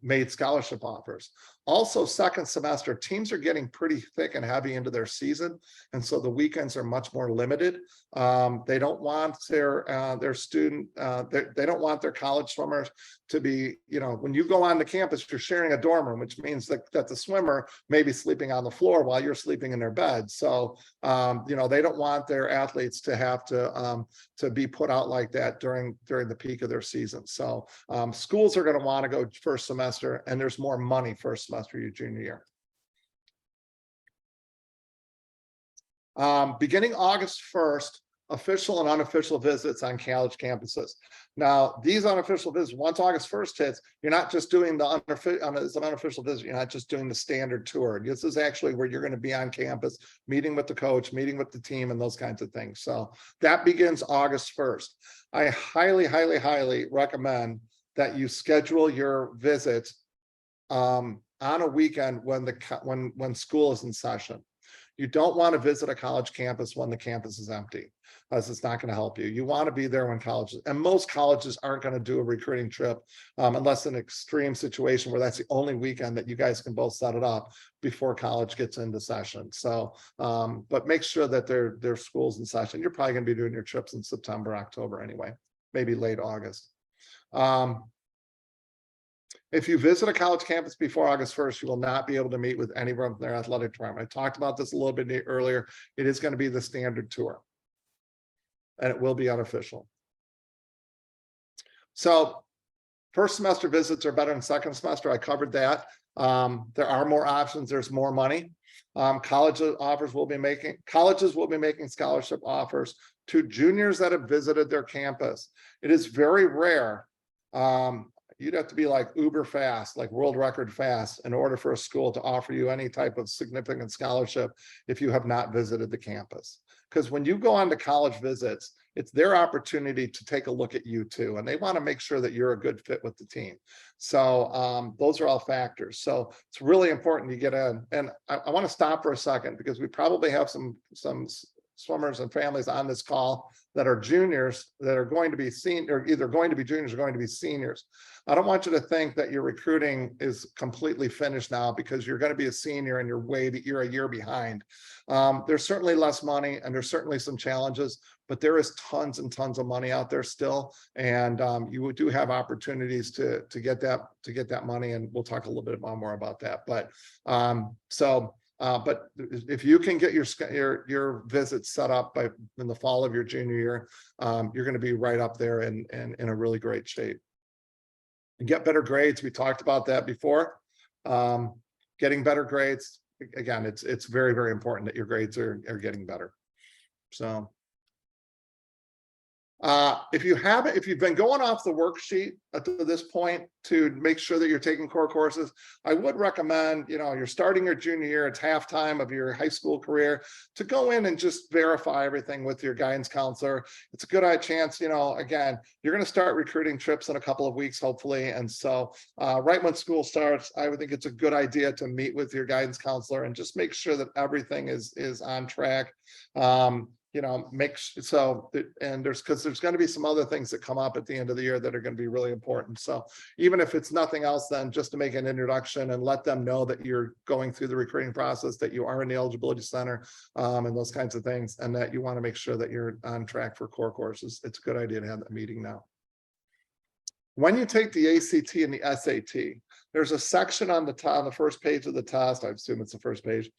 made scholarship offers. Also, second semester, teams are getting pretty thick and heavy into their season. And so the weekends are much more limited. They don't want their student, they don't want their college swimmers to be, when you go on the campus, you're sharing a dorm room, which means that the swimmer may be sleeping on the floor while you're sleeping in their bed. So, they don't want their athletes to have to be put out like that during the peak of their season. So schools are going to want to go first semester, and there's more money first semester your junior year. Beginning August 1st, official and unofficial visits on college campuses. Now, these unofficial visits, once August 1st hits, you're not just doing the unofficial visit, you're not just doing the standard tour. This is actually where you're going to be on campus, meeting with the coach, meeting with the team, and those kinds of things. So that begins August 1st. I highly, highly, highly recommend that you schedule your visits on a weekend when school is in session. You don't want to visit a college campus when the campus is empty, because it's not going to help you. You want to be there when colleges, and most colleges aren't going to do a recruiting trip unless an extreme situation where that's the only weekend that you guys can both set it up before college gets into session. So, but make sure that their school's in session. You're probably going to be doing your trips in September, October anyway, maybe late August. If you visit a college campus before August 1st, you will not be able to meet with anyone from their athletic department. I talked about this a little bit earlier. It is going to be the standard tour, and it will be unofficial. So first semester visits are better than second semester. I covered that. There are more options. There's more money. Colleges will be making scholarship offers to juniors that have visited their campus. It is very rare. You'd have to be like uber fast, like world record fast, in order for a school to offer you any type of significant scholarship if you have not visited the campus. Because when you go on to college visits, it's their opportunity to take a look at you too, and they want to make sure that you're a good fit with the team. So those are all factors. So it's really important you get in. And I want to stop for a second, because we probably have some swimmers and families on this call that are juniors that are going to be either going to be juniors or going to be seniors. I don't want you to think that your recruiting is completely finished now because you're going to be a senior and you're a year behind. There's certainly less money and there's certainly some challenges, but there is tons and tons of money out there still. And you do have opportunities to get that money. And we'll talk a little bit more about that. But But if you can get your visits set up in the fall of your junior year, you're going to be right up there and in a really great shape. And get better grades. We talked about that before. Getting better grades. Again, it's very, very important that your grades are getting better. So if you've been going off the worksheet up to this point to make sure that you're taking core courses, I would recommend, you're starting your junior year, it's halftime of your high school career, to go in and just verify everything with your guidance counselor. It's a good chance, again, you're going to start recruiting trips in a couple of weeks, hopefully. And so right when school starts, I would think it's a good idea to meet with your guidance counselor and just make sure that everything is on track. Because there's going to be some other things that come up at the end of the year that are going to be really important. So even if it's nothing else, then just to make an introduction and let them know that you're going through the recruiting process, that you are in the eligibility center, and those kinds of things, and that you want to make sure that you're on track for core courses. It's a good idea to have that meeting now. When you take the ACT and the SAT, there's a section on the first page of the test. I assume it's the first page.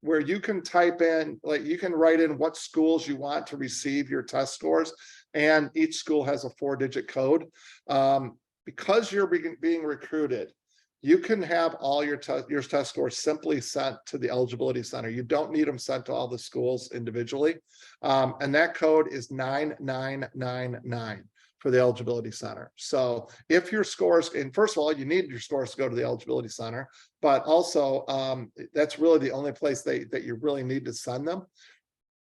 Where you can type in, you can write in what schools you want to receive your test scores, and each school has a 4-digit code. Because you're being recruited, you can have all your test scores simply sent to the eligibility center. You don't need them sent to all the schools individually. And that code is 9999 for the eligibility center. So if your scores, and first of all, you need your scores to go to the eligibility center, but also that's really the only place that you really need to send them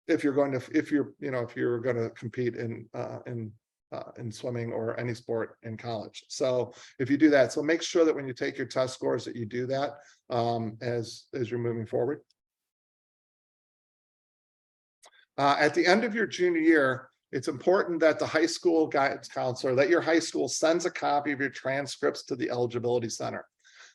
if you're going to compete in swimming or any sport in college. So if you do that, so make sure that when you take your test scores that you do that as you're moving forward. At the end of your junior year, it's important that the high school guidance counselor, that your high school sends a copy of your transcripts to the eligibility center.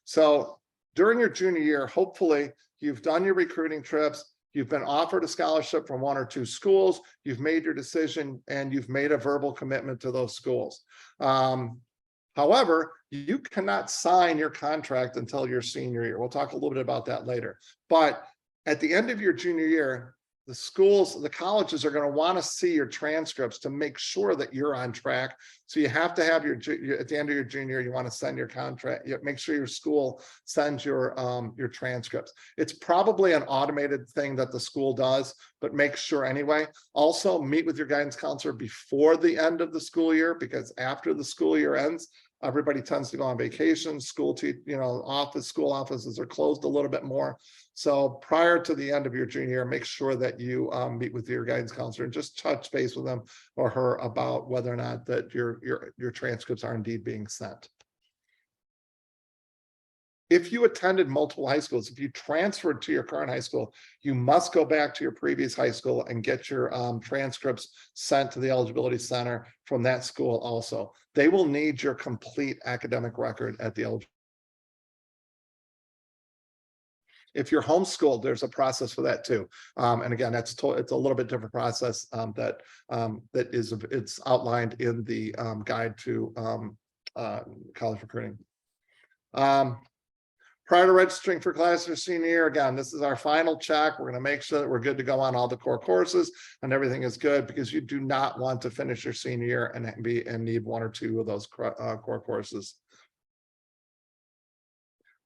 So during your junior year, hopefully you've done your recruiting trips, you've been offered a scholarship from 1 or 2 schools, you've made your decision, and you've made a verbal commitment to those schools. However, you cannot sign your contract until your senior year. We'll talk a little bit about that later. But at the end of your junior year, the colleges are going to want to see your transcripts to make sure that you're on track. So you have to have at the end of your junior year, you want to send your contract, make sure your school sends your transcripts. It's probably an automated thing that the school does, but make sure anyway. Also meet with your guidance counselor before the end of the school year, because after the school year ends, everybody tends to go on vacation. School offices are closed a little bit more. So prior to the end of your junior year, make sure that you meet with your guidance counselor and just touch base with them or her about whether or not that your transcripts are indeed being sent. If you attended multiple high schools, if you transferred to your current high school, you must go back to your previous high school and get your transcripts sent to the eligibility center from that school also. They will need your complete academic record at the eligibility. If you're homeschooled, there's a process for that too. And again, it's a little bit different process it's outlined in the guide to college recruiting. Prior to registering for class your senior year, again, this is our final check. We're going to make sure that we're good to go on all the core courses and everything is good, because you do not want to finish your senior year and need 1 or 2 of those core courses.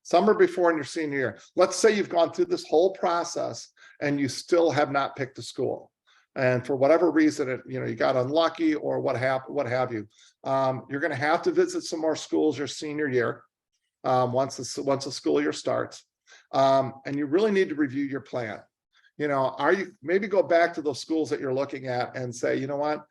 Summer before in your senior year. Let's say you've gone through this whole process and you still have not picked a school. And for whatever reason, you got unlucky or what have you. You're going to have to visit some more schools your senior year. Once the school year starts, and you really need to review your plan. Maybe go back to those schools that you're looking at and say, you know what,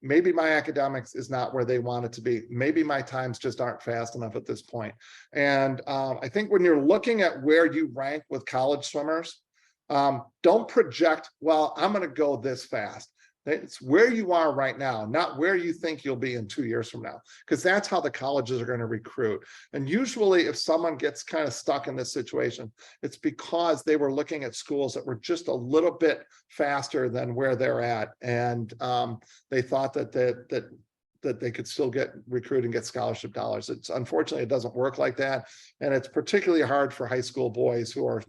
maybe my academics is not where they want it to be. Maybe my times just aren't fast enough at this point. And I think when you're looking at where you rank with college swimmers, don't project, well, I'm going to go this fast. It's where you are right now, not where you think you'll be in 2 years from now, because that's how the colleges are going to recruit. And usually if someone gets kind of stuck in this situation, it's because they were looking at schools that were just a little bit faster than where they're at. And they thought that that they could still get recruit and get scholarship dollars. It's unfortunately, it doesn't work like that. And it's particularly hard for high school boys who are,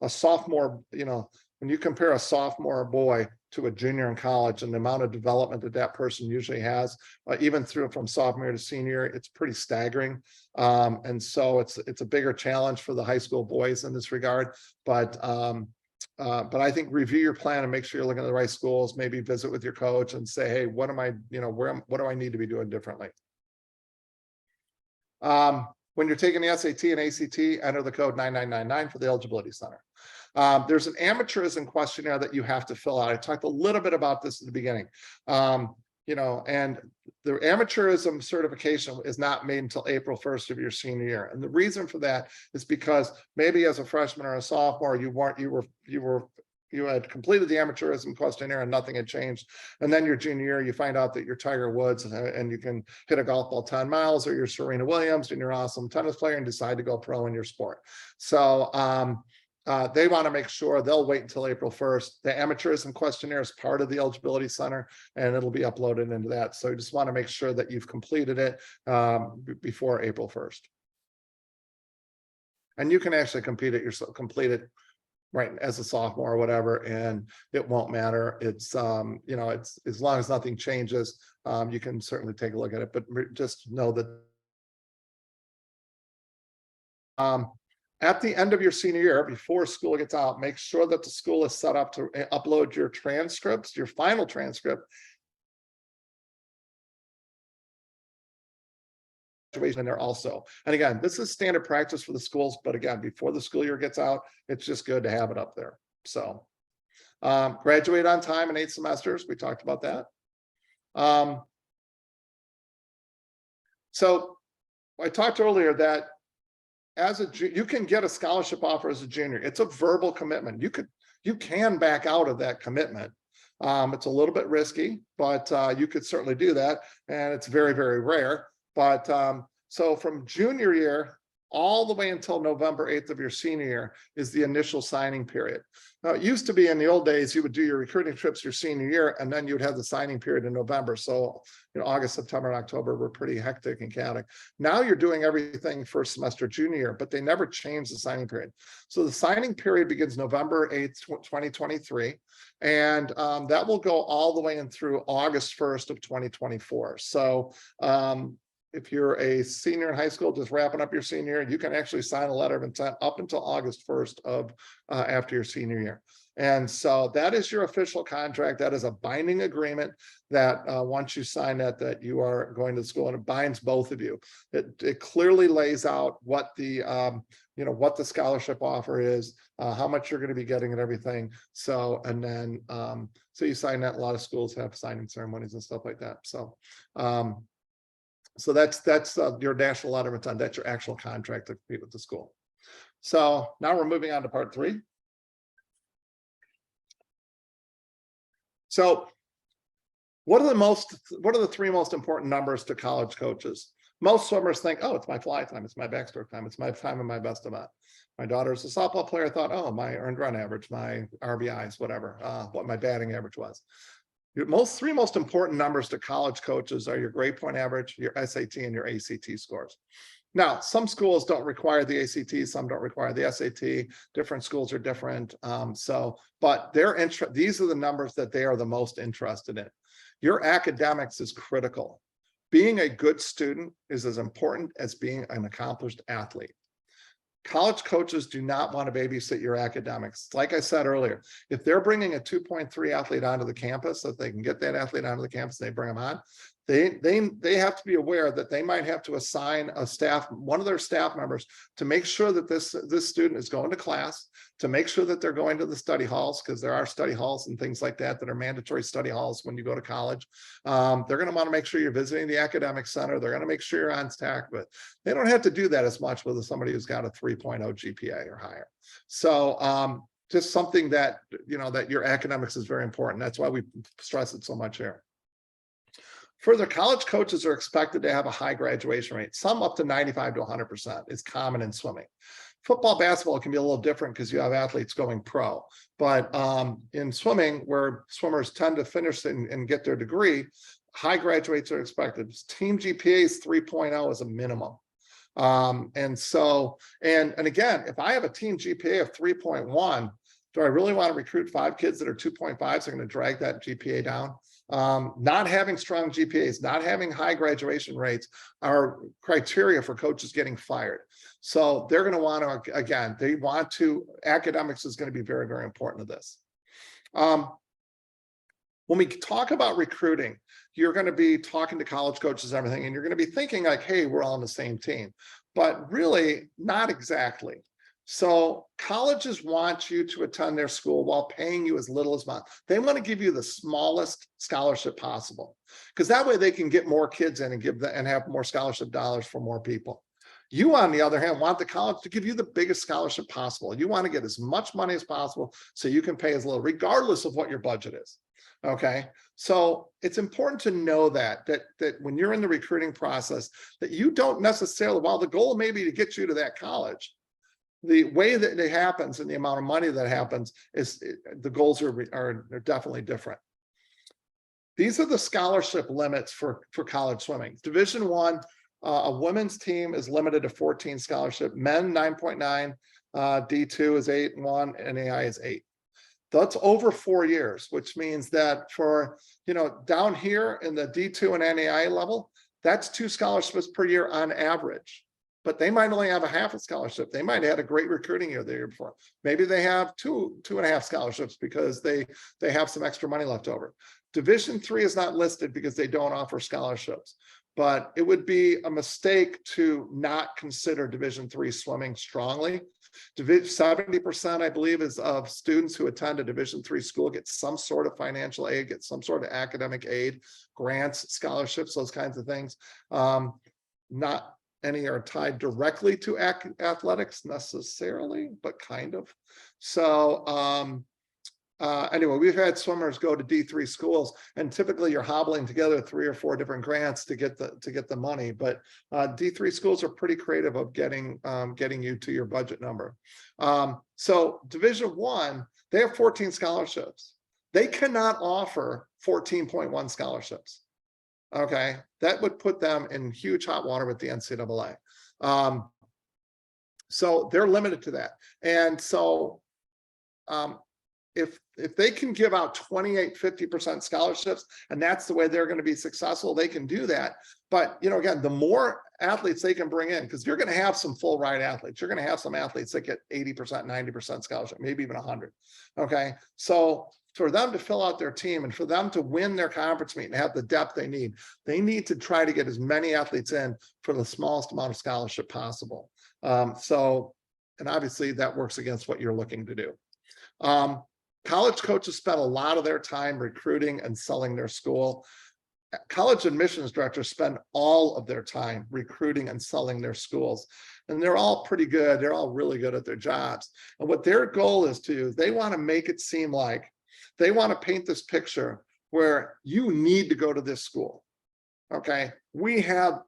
a sophomore, when you compare a sophomore boy to a junior in college and the amount of development that that person usually has, even from sophomore to senior, it's pretty staggering. And so it's a bigger challenge for the high school boys in this regard. But I think review your plan and make sure you're looking at the right schools, maybe visit with your coach and say, hey, what do I need to be doing differently? When you're taking the SAT and ACT, enter the code 9999 for the eligibility center. There's an amateurism questionnaire that you have to fill out. I talked a little bit about this at the beginning. And the amateurism certification is not made until April 1st of your senior year. And the reason for that is because maybe as a freshman or a sophomore, you had completed the amateurism questionnaire and nothing had changed. And then your junior year, you find out that you're Tiger Woods and you can hit a golf ball 10 miles, or you're Serena Williams and you're an awesome tennis player and decide to go pro in your sport. So they want to make sure they'll wait until April 1st. The amateurism questionnaire is part of the eligibility center and it'll be uploaded into that. So you just want to make sure that you've completed it before April 1st. And you can actually complete it right as a sophomore or whatever, and it won't matter. It's it's as long as nothing changes, you can certainly take a look at it, but just know that at the end of your senior year, before school gets out, make sure that the school is set up to upload your transcripts, your final transcript in there also. And again, this is standard practice for the schools, but again, before the school year gets out, it's just good to have it up there. So graduate on time in 8 semesters. We talked about that. So I talked earlier that you can get a scholarship offer as a junior. It's a verbal commitment. You can back out of that commitment. It's a little bit risky, but you could certainly do that. And it's very, very rare. But so from junior year all the way until November 8th of your senior year is the initial signing period. Now, it used to be in the old days, you would do your recruiting trips your senior year, and then you would have the signing period in November. So, August, September, and October were pretty hectic and chaotic. Now you're doing everything first semester junior year, but they never changed the signing period. So the signing period begins November 8th, 2023, and that will go all the way in through August 1st of 2024. So, if you're a senior in high school, just wrapping up your senior year, you can actually sign a letter of intent up until August 1st of after your senior year. And so that is your official contract. That is a binding agreement that once you sign that you are going to school, and it binds both of you. It clearly lays out what the what the scholarship offer is, how much you're going to be getting and everything. So, and then so you sign that. A lot of schools have signing ceremonies and stuff like that. So so that's your national letter of intent. That's your actual contract to compete with the school. So now we're moving on to part 3. So what are the 3 most important numbers to college coaches? Most swimmers think, oh, it's my fly time, it's my backstroke time, it's my time in my best event. My daughter's a softball player, thought, oh, my earned run average, my RBIs, whatever, what my batting average was. Your 3 most important numbers to college coaches are your grade point average, your SAT, and your ACT scores. Now, some schools don't require the ACT, some don't require the SAT. Different schools are different. But these are the numbers that they are the most interested in. Your academics is critical. Being a good student is as important as being an accomplished athlete. College coaches do not want to babysit your academics. Like I said earlier, if they're bringing a 2.3 athlete onto the campus, if they can get that athlete onto the campus, they bring them on. They have to be aware that they might have to assign one of their staff members to make sure that this student is going to class, to make sure that they're going to the study halls, because there are study halls and things like that are mandatory study halls when you go to college. They're going to want to make sure you're visiting the academic center. They're going to make sure you're on track, but they don't have to do that as much with somebody who's got a 3.0 GPA or higher. So just something that, that your academics is very important. That's why we stress it so much here. Further, college coaches are expected to have a high graduation rate, some up to 95 to 100% is common in swimming. Football, basketball can be a little different because you have athletes going pro. But in swimming, where swimmers tend to finish and get their degree, high graduate rates are expected. Team GPA is 3.0 as a minimum. And so, and again, if I have a team GPA of 3.1, do I really want to recruit 5 kids that are 2.5s are going to drag that GPA down? Not having strong GPAs, not having high graduation rates are criteria for coaches getting fired. So they're going to want to, again, they want to, academics is going to be very, very important to this. When we talk about recruiting, you're going to be talking to college coaches and everything, and you're going to be thinking like, hey, we're all on the same team, but really not exactly. So colleges want you to attend their school while paying you as little as possible. They want to give you the smallest scholarship possible, because that way they can get more kids in and and have more scholarship dollars for more people. You, on the other hand, want the college to give you the biggest scholarship possible. You want to get as much money as possible so you can pay as little, regardless of what your budget is. Okay, so it's important to know that when you're in the recruiting process, that you don't necessarily, while the goal may be to get you to that college, the way that it happens and the amount of money that happens is the goals are definitely different. These are the scholarship limits for college swimming. Division I, a women's team is limited to 14 scholarship, men 9.9, D2 is 8.1, NAI is 8. That's over 4 years, which means that for, down here in the D2 and NAI level, that's 2 scholarships per year on average. But they might only have a half a scholarship. They might have had a great recruiting year the year before. Maybe they have 2.5 scholarships because they have some extra money left over. Division III is not listed because they don't offer scholarships, but it would be a mistake to not consider Division III swimming strongly. 70%, I believe, is of students who attend a Division III school get some sort of financial aid, get some sort of academic aid, grants, scholarships, those kinds of things. Not any are tied directly to athletics necessarily, but kind of. So anyway, we've had swimmers go to D3 schools, and typically you're hobbling together 3 or 4 different grants to get the money. But D3 schools are pretty creative of getting you to your budget number. So Division I, they have 14 scholarships. They cannot offer 14.1 scholarships. Okay, that would put them in huge hot water with the NCAA. So they're limited to that. And so if they can give out 28, 50% scholarships, and that's the way they're going to be successful, they can do that. But, again, the more athletes they can bring in, because you're going to have some full ride athletes. You're going to have some athletes that get 80%, 90% scholarship, maybe even 100. Okay, so for them to fill out their team and for them to win their conference meet and have the depth they need to try to get as many athletes in for the smallest amount of scholarship possible. And obviously that works against what you're looking to do. College coaches spend a lot of their time recruiting and selling their school. College admissions directors spend all of their time recruiting and selling their schools. And they're all pretty good. They're all really good at their jobs. And what their goal is they want to make it seem like they want to paint this picture where you need to go to this school. Okay. We have,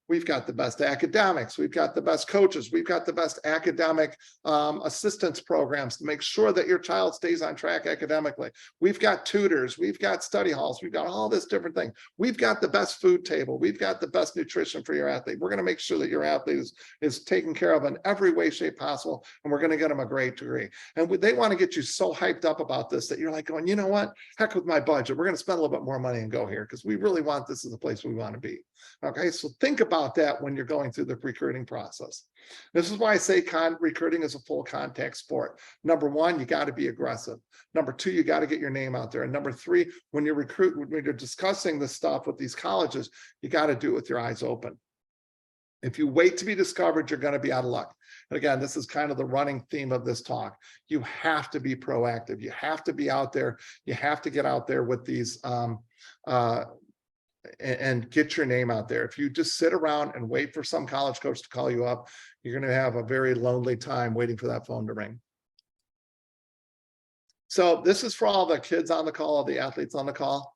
we've got the best academics, we've got the best coaches, we've got the best academic assistance programs to make sure that your child stays on track academically. We've got tutors, we've got study halls, we've got all this different thing. We've got the best food table, we've got the best nutrition for your athlete. We're going to make sure that your athlete is taken care of in every way, shape possible, and we're going to get them a great degree. And they want to get you so hyped up about this that you're like going, you know what, heck with my budget, we're going to spend a little bit more money and go here because we really want this as the place we want to be. Okay, so think about that when you're going through the recruiting process. This is why I say recruiting is a full contact sport. Number one, you got to be aggressive. Number two, you got to get your name out there. And number three, when you're discussing this stuff with these colleges, you got to do it with your eyes open. If you wait to be discovered, you're going to be out of luck. And again, this is kind of the running theme of this talk. You have to be proactive. You have to be out there. You have to get out there with these and get your name out there. If you just sit around and wait for some college coach to call you up, you're going to have a very lonely time waiting for that phone to ring. So this is for all the kids on the call, all the athletes on the call.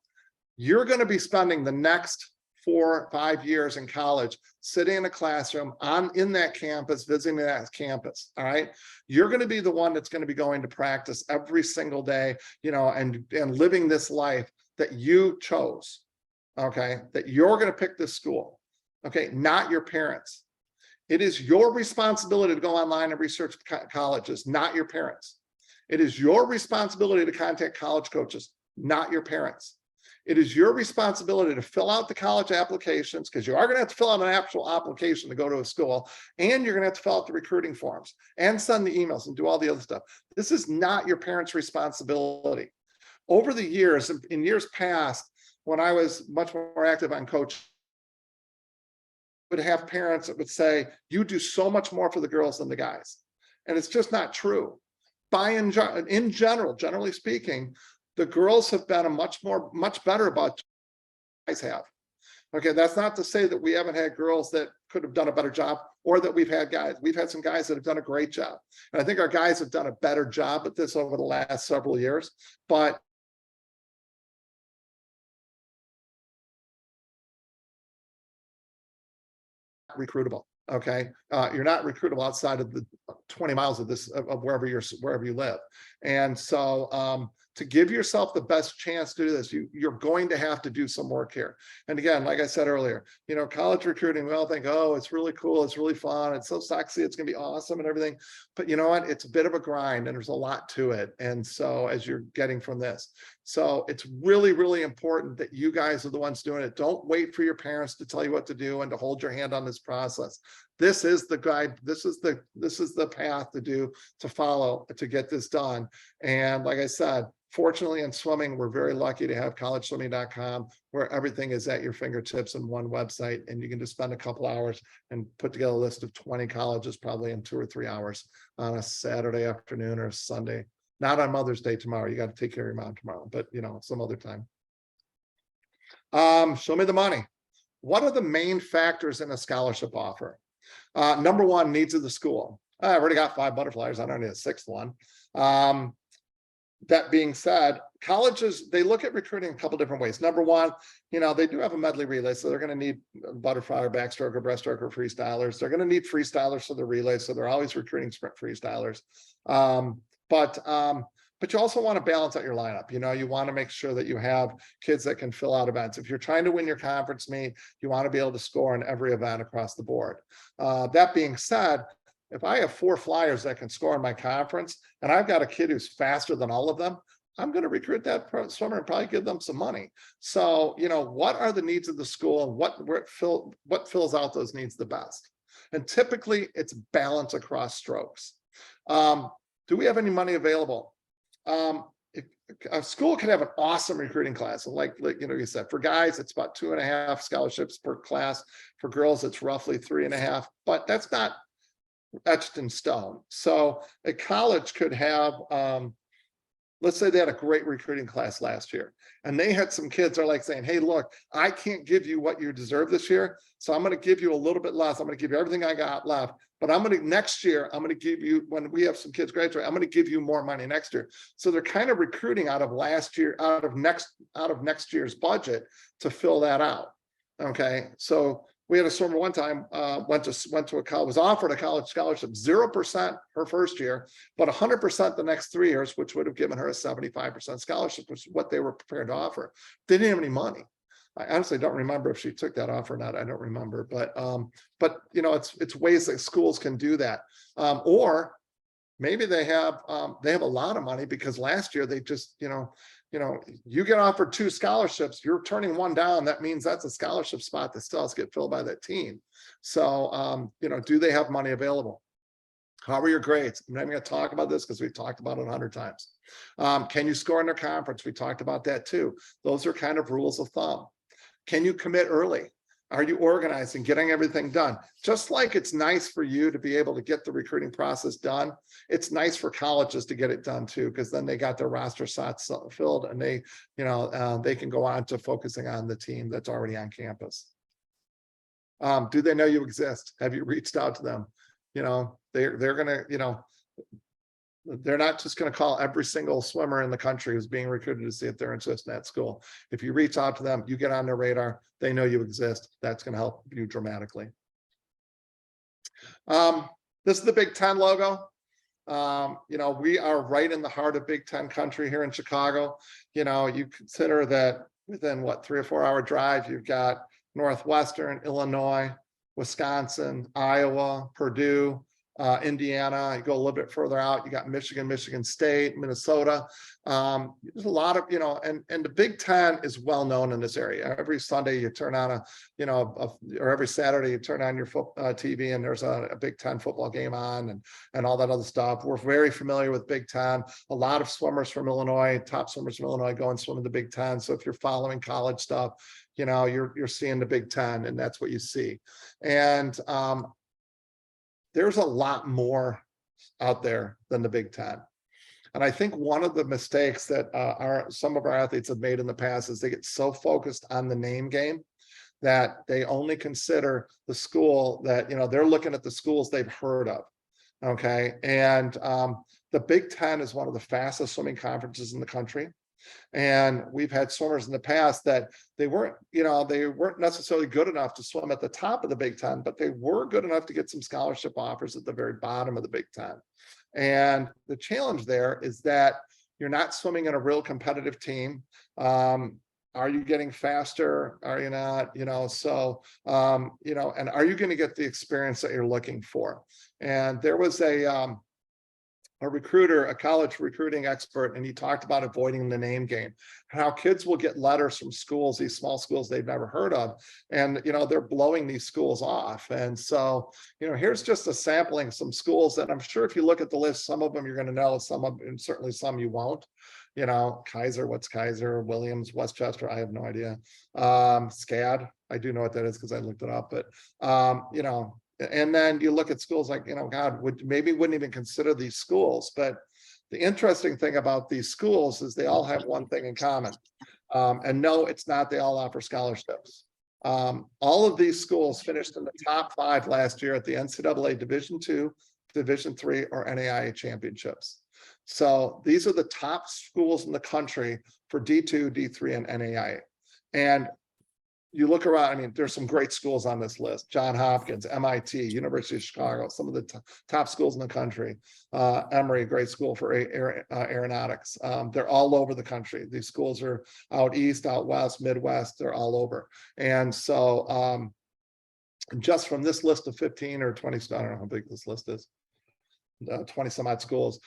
You're going to be spending the next 4 or 5 years in college sitting in a classroom in that campus, visiting that campus. All right, you're going to be the one that's going to be going to practice every single day, and living this life that you chose. okay, that you're going to pick this school, okay, not your parents. It is your responsibility to go online and research colleges, not your parents. It is your responsibility to contact college coaches, not your parents. It is your responsibility to fill out the college applications, because you are going to have to fill out an actual application to go to a school, and you're going to have to fill out the recruiting forms and send the emails and do all the other stuff. This is not your parents' responsibility. Over the years, in years past, when I was much more active on coaching, would have parents that would say, you do so much more for the girls than the guys. And it's just not true. In general, generally speaking, the girls have been much better about guys have. Okay, that's not to say that we haven't had girls that could have done a better job, or that we've had some guys that have done a great job. And I think our guys have done a better job at this over the last several years, but recruitable. Okay, you're not recruitable outside of the 20 miles of wherever you live. And so to give yourself the best chance to do this, you're going to have to do some work here. And again, like I said earlier, college recruiting, we all think, oh, it's really cool, it's really fun, it's so sexy, it's gonna be awesome and everything. But you know what? It's a bit of a grind, and there's a lot to it. And so, as you're getting from this, so it's really, really important that you guys are the ones doing it. Don't wait for your parents to tell you what to do and to hold your hand on this process. This is the guide. This is the path to follow to get this done. And like I said, fortunately in swimming, we're very lucky to have collegeswimming.com, where everything is at your fingertips in one website, and you can just spend a couple hours and put together a list of 20 colleges probably in 2 or 3 hours on a Saturday afternoon or Sunday. Not on Mother's Day tomorrow. You got to take care of your mom tomorrow, but some other time. Show me the money. What are the main factors in a scholarship offer? Number one, needs of the school. I've already got 5 butterflies. I don't need a 6th one. That being said, colleges, they look at recruiting a couple different ways. Number one, they do have a medley relay, so they're going to need butterfly or backstroke or breaststroke or freestylers. They're going to need freestylers for the relay, so they're always recruiting sprint freestylers. But you also want to balance out your lineup. You want to make sure that you have kids that can fill out events. If you're trying to win your conference meet, you want to be able to score in every event across the board. That being said, if I have 4 flyers that can score in my conference, and I've got a kid who's faster than all of them, I'm going to recruit that swimmer and probably give them some money. So, what are the needs of the school, and what fills out those needs the best? And typically it's balance across strokes. Do we have any money available? If a school can have an awesome recruiting class, and like you said, for guys it's about 2.5 scholarships per class. For girls it's roughly 3.5, but that's not etched in stone. So a college could have, let's say they had a great recruiting class last year, and they had some kids are like saying, hey, look, I can't give you what you deserve this year, so I'm going to give you a little bit less. I'm going to give you everything I got left, but next year, I'm going to give you, when we have some kids graduate, I'm going to give you more money next year. So they're kind of recruiting out of next year's budget to fill that out. Okay. So we had a swimmer one time, was offered a college scholarship, 0% her first year, but 100% the next 3 years, which would have given her a 75% scholarship, which is what they were prepared to offer. They didn't have any money. I honestly don't remember if she took that offer or not. I don't remember, but it's ways that schools can do that. Or maybe they have a lot of money because last year they just, you get offered 2 scholarships, you're turning 1 down. That means that's a scholarship spot that still has to get filled by that team. So, do they have money available? How are your grades? I'm not even going to talk about this because we've talked about it 100 times. Can you score in their conference? We talked about that too. Those are kind of rules of thumb. Can you commit early? Are you organized and getting everything done? Just like it's nice for you to be able to get the recruiting process done, it's nice for colleges to get it done too, because then they got their roster slots filled, and they can go on to focusing on the team that's already on campus. Do they know you exist? Have you reached out to them? They're gonna, they're not just going to call every single swimmer in the country who's being recruited to see if they're interested in that school. If you reach out to them, you get on their radar, they know you exist. That's going to help you dramatically. This is the Big Ten logo. We are right in the heart of Big Ten country here in Chicago. You consider that within what, 3 or 4 hour drive, you've got Northwestern, Illinois, Wisconsin, Iowa, Purdue, Indiana. You go a little bit further out, you got Michigan, Michigan State, Minnesota. There's a lot of, and the Big Ten is well known in this area. Every Sunday you turn on or every Saturday you turn on your TV and there's a Big Ten football game on and all that other stuff. We're very familiar with Big Ten. A lot of swimmers from Illinois, top swimmers from Illinois go and swim in the Big Ten. So if you're following college stuff, you're seeing the Big Ten, and that's what you see. And there's a lot more out there than the Big Ten. And I think one of the mistakes that some of our athletes have made in the past is they get so focused on the name game that they only consider the school that, they're looking at the schools they've heard of. Okay. And the Big Ten is one of the fastest swimming conferences in the country. And we've had swimmers in the past that they weren't necessarily good enough to swim at the top of the Big Ten, but they were good enough to get some scholarship offers at the very bottom of the Big Ten. And the challenge there is that you're not swimming in a real competitive team. Are you getting faster? Are you not? And are you going to get the experience that you're looking for? And there was a recruiter, a college recruiting expert, and he talked about avoiding the name game, how kids will get letters from schools, these small schools they've never heard of, and they're blowing these schools off. And so here's just a sampling, some schools that I'm sure if you look at the list, some of them you're going to know, some of them, and certainly some you won't. Kaiser, what's Kaiser? Williams, Westchester, I have no idea. SCAD, I do know what that is because I looked it up, but and then you look at schools like, God, wouldn't even consider these schools. But the interesting thing about these schools is they all have one thing in common. And no, it's not, they all offer scholarships. All of these schools finished in the top 5 last year at the NCAA Division II, Division III, or NAIA championships. So these are the top schools in the country for D2, D3, and NAIA. And you look around, there's some great schools on this list: Johns Hopkins, MIT, University of Chicago, some of the top schools in the country. Emory, great school for aeronautics. They're all over the country. These schools are out east, out west, Midwest, they're all over. And so just from this list of 15 or 20, I don't know how big this list is, 20 some odd schools,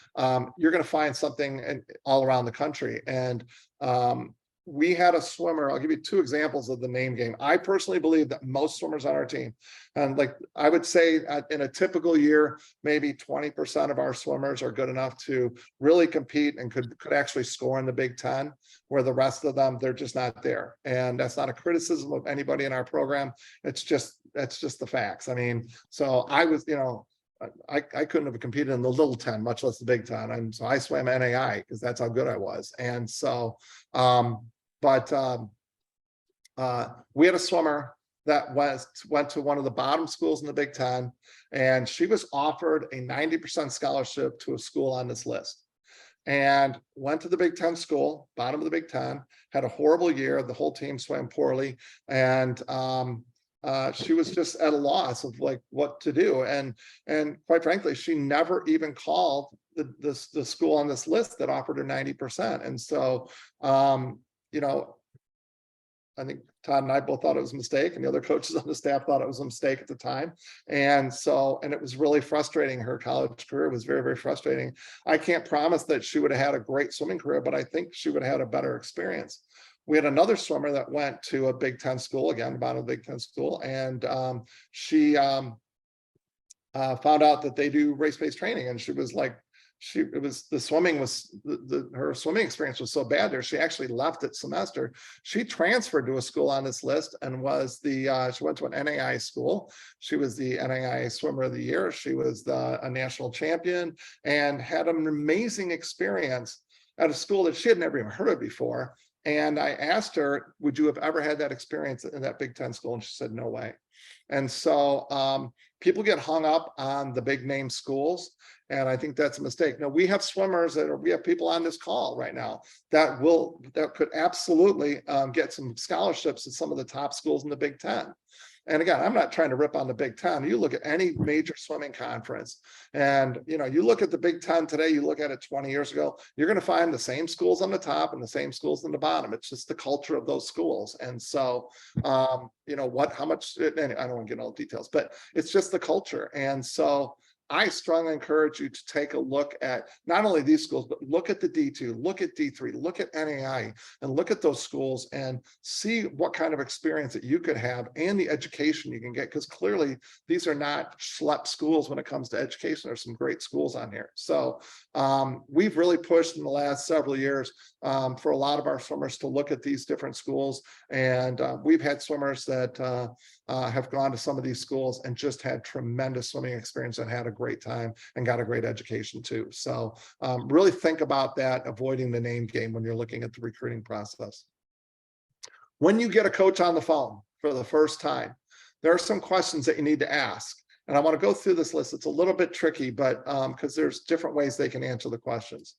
you're going to find something all around the country. And we had a swimmer, I'll give you 2 examples of the name game. I personally believe that most swimmers on our team, and I would say in a typical year, maybe 20% of our swimmers are good enough to really compete and could actually score in the Big Ten, where the rest of them, they're just not there. And that's not a criticism of anybody in our program. That's just the facts. So I was, I couldn't have competed in the little 10, much less the Big Ten. And so I swam NAI because that's how good I was. And so, we had a swimmer that went to one of the bottom schools in the Big Ten, and she was offered a 90% scholarship to a school on this list, and went to the Big Ten school, bottom of the Big Ten, had a horrible year. The whole team swam poorly, and she was just at a loss of what to do. And quite frankly, she never even called the school on this list that offered her 90%. And so, I think Todd and I both thought it was a mistake, and the other coaches on the staff thought it was a mistake at the time. And it was really frustrating. Her college career was very, very frustrating. I can't promise that she would have had a great swimming career, but I think she would have had a better experience. We had another swimmer that went to a Big Ten school, again, bottom of Big Ten school, and she found out that they do race-based training, and she was like, her swimming experience was so bad there, she actually left that semester. She transferred to a school on this list and she went to an NAI school. She was the NAI swimmer of the year. She was a national champion and had an amazing experience at a school that she had never even heard of before. And I asked her, would you have ever had that experience in that Big Ten school? And she said, no way. And so people get hung up on the big name schools, and I think that's a mistake. Now, we have swimmers we have people on this call right now that could absolutely get some scholarships at some of the top schools in the Big Ten. And again, I'm not trying to rip on the Big Ten. You look at any major swimming conference and, you look at the Big Ten today, you look at it 20 years ago, you're going to find the same schools on the top and the same schools on the bottom. It's just the culture of those schools. And so, how much, and I don't want to get all the details, but it's just the culture. And so I strongly encourage you to take a look at not only these schools, but look at the D2, look at D3, look at NAI, and look at those schools and see what kind of experience that you could have and the education you can get, because clearly these are not schlep schools when it comes to education. There's some great schools on here. So we've really pushed in the last several years for a lot of our swimmers to look at these different schools. And we've had swimmers that have gone to some of these schools and just had tremendous swimming experience and had a great time and got a great education too. So really think about that, avoiding the name game when you're looking at the recruiting process. When you get a coach on the phone for the first time, there are some questions that you need to ask. And I want to go through this list. It's a little bit tricky, but because there's different ways they can answer the questions.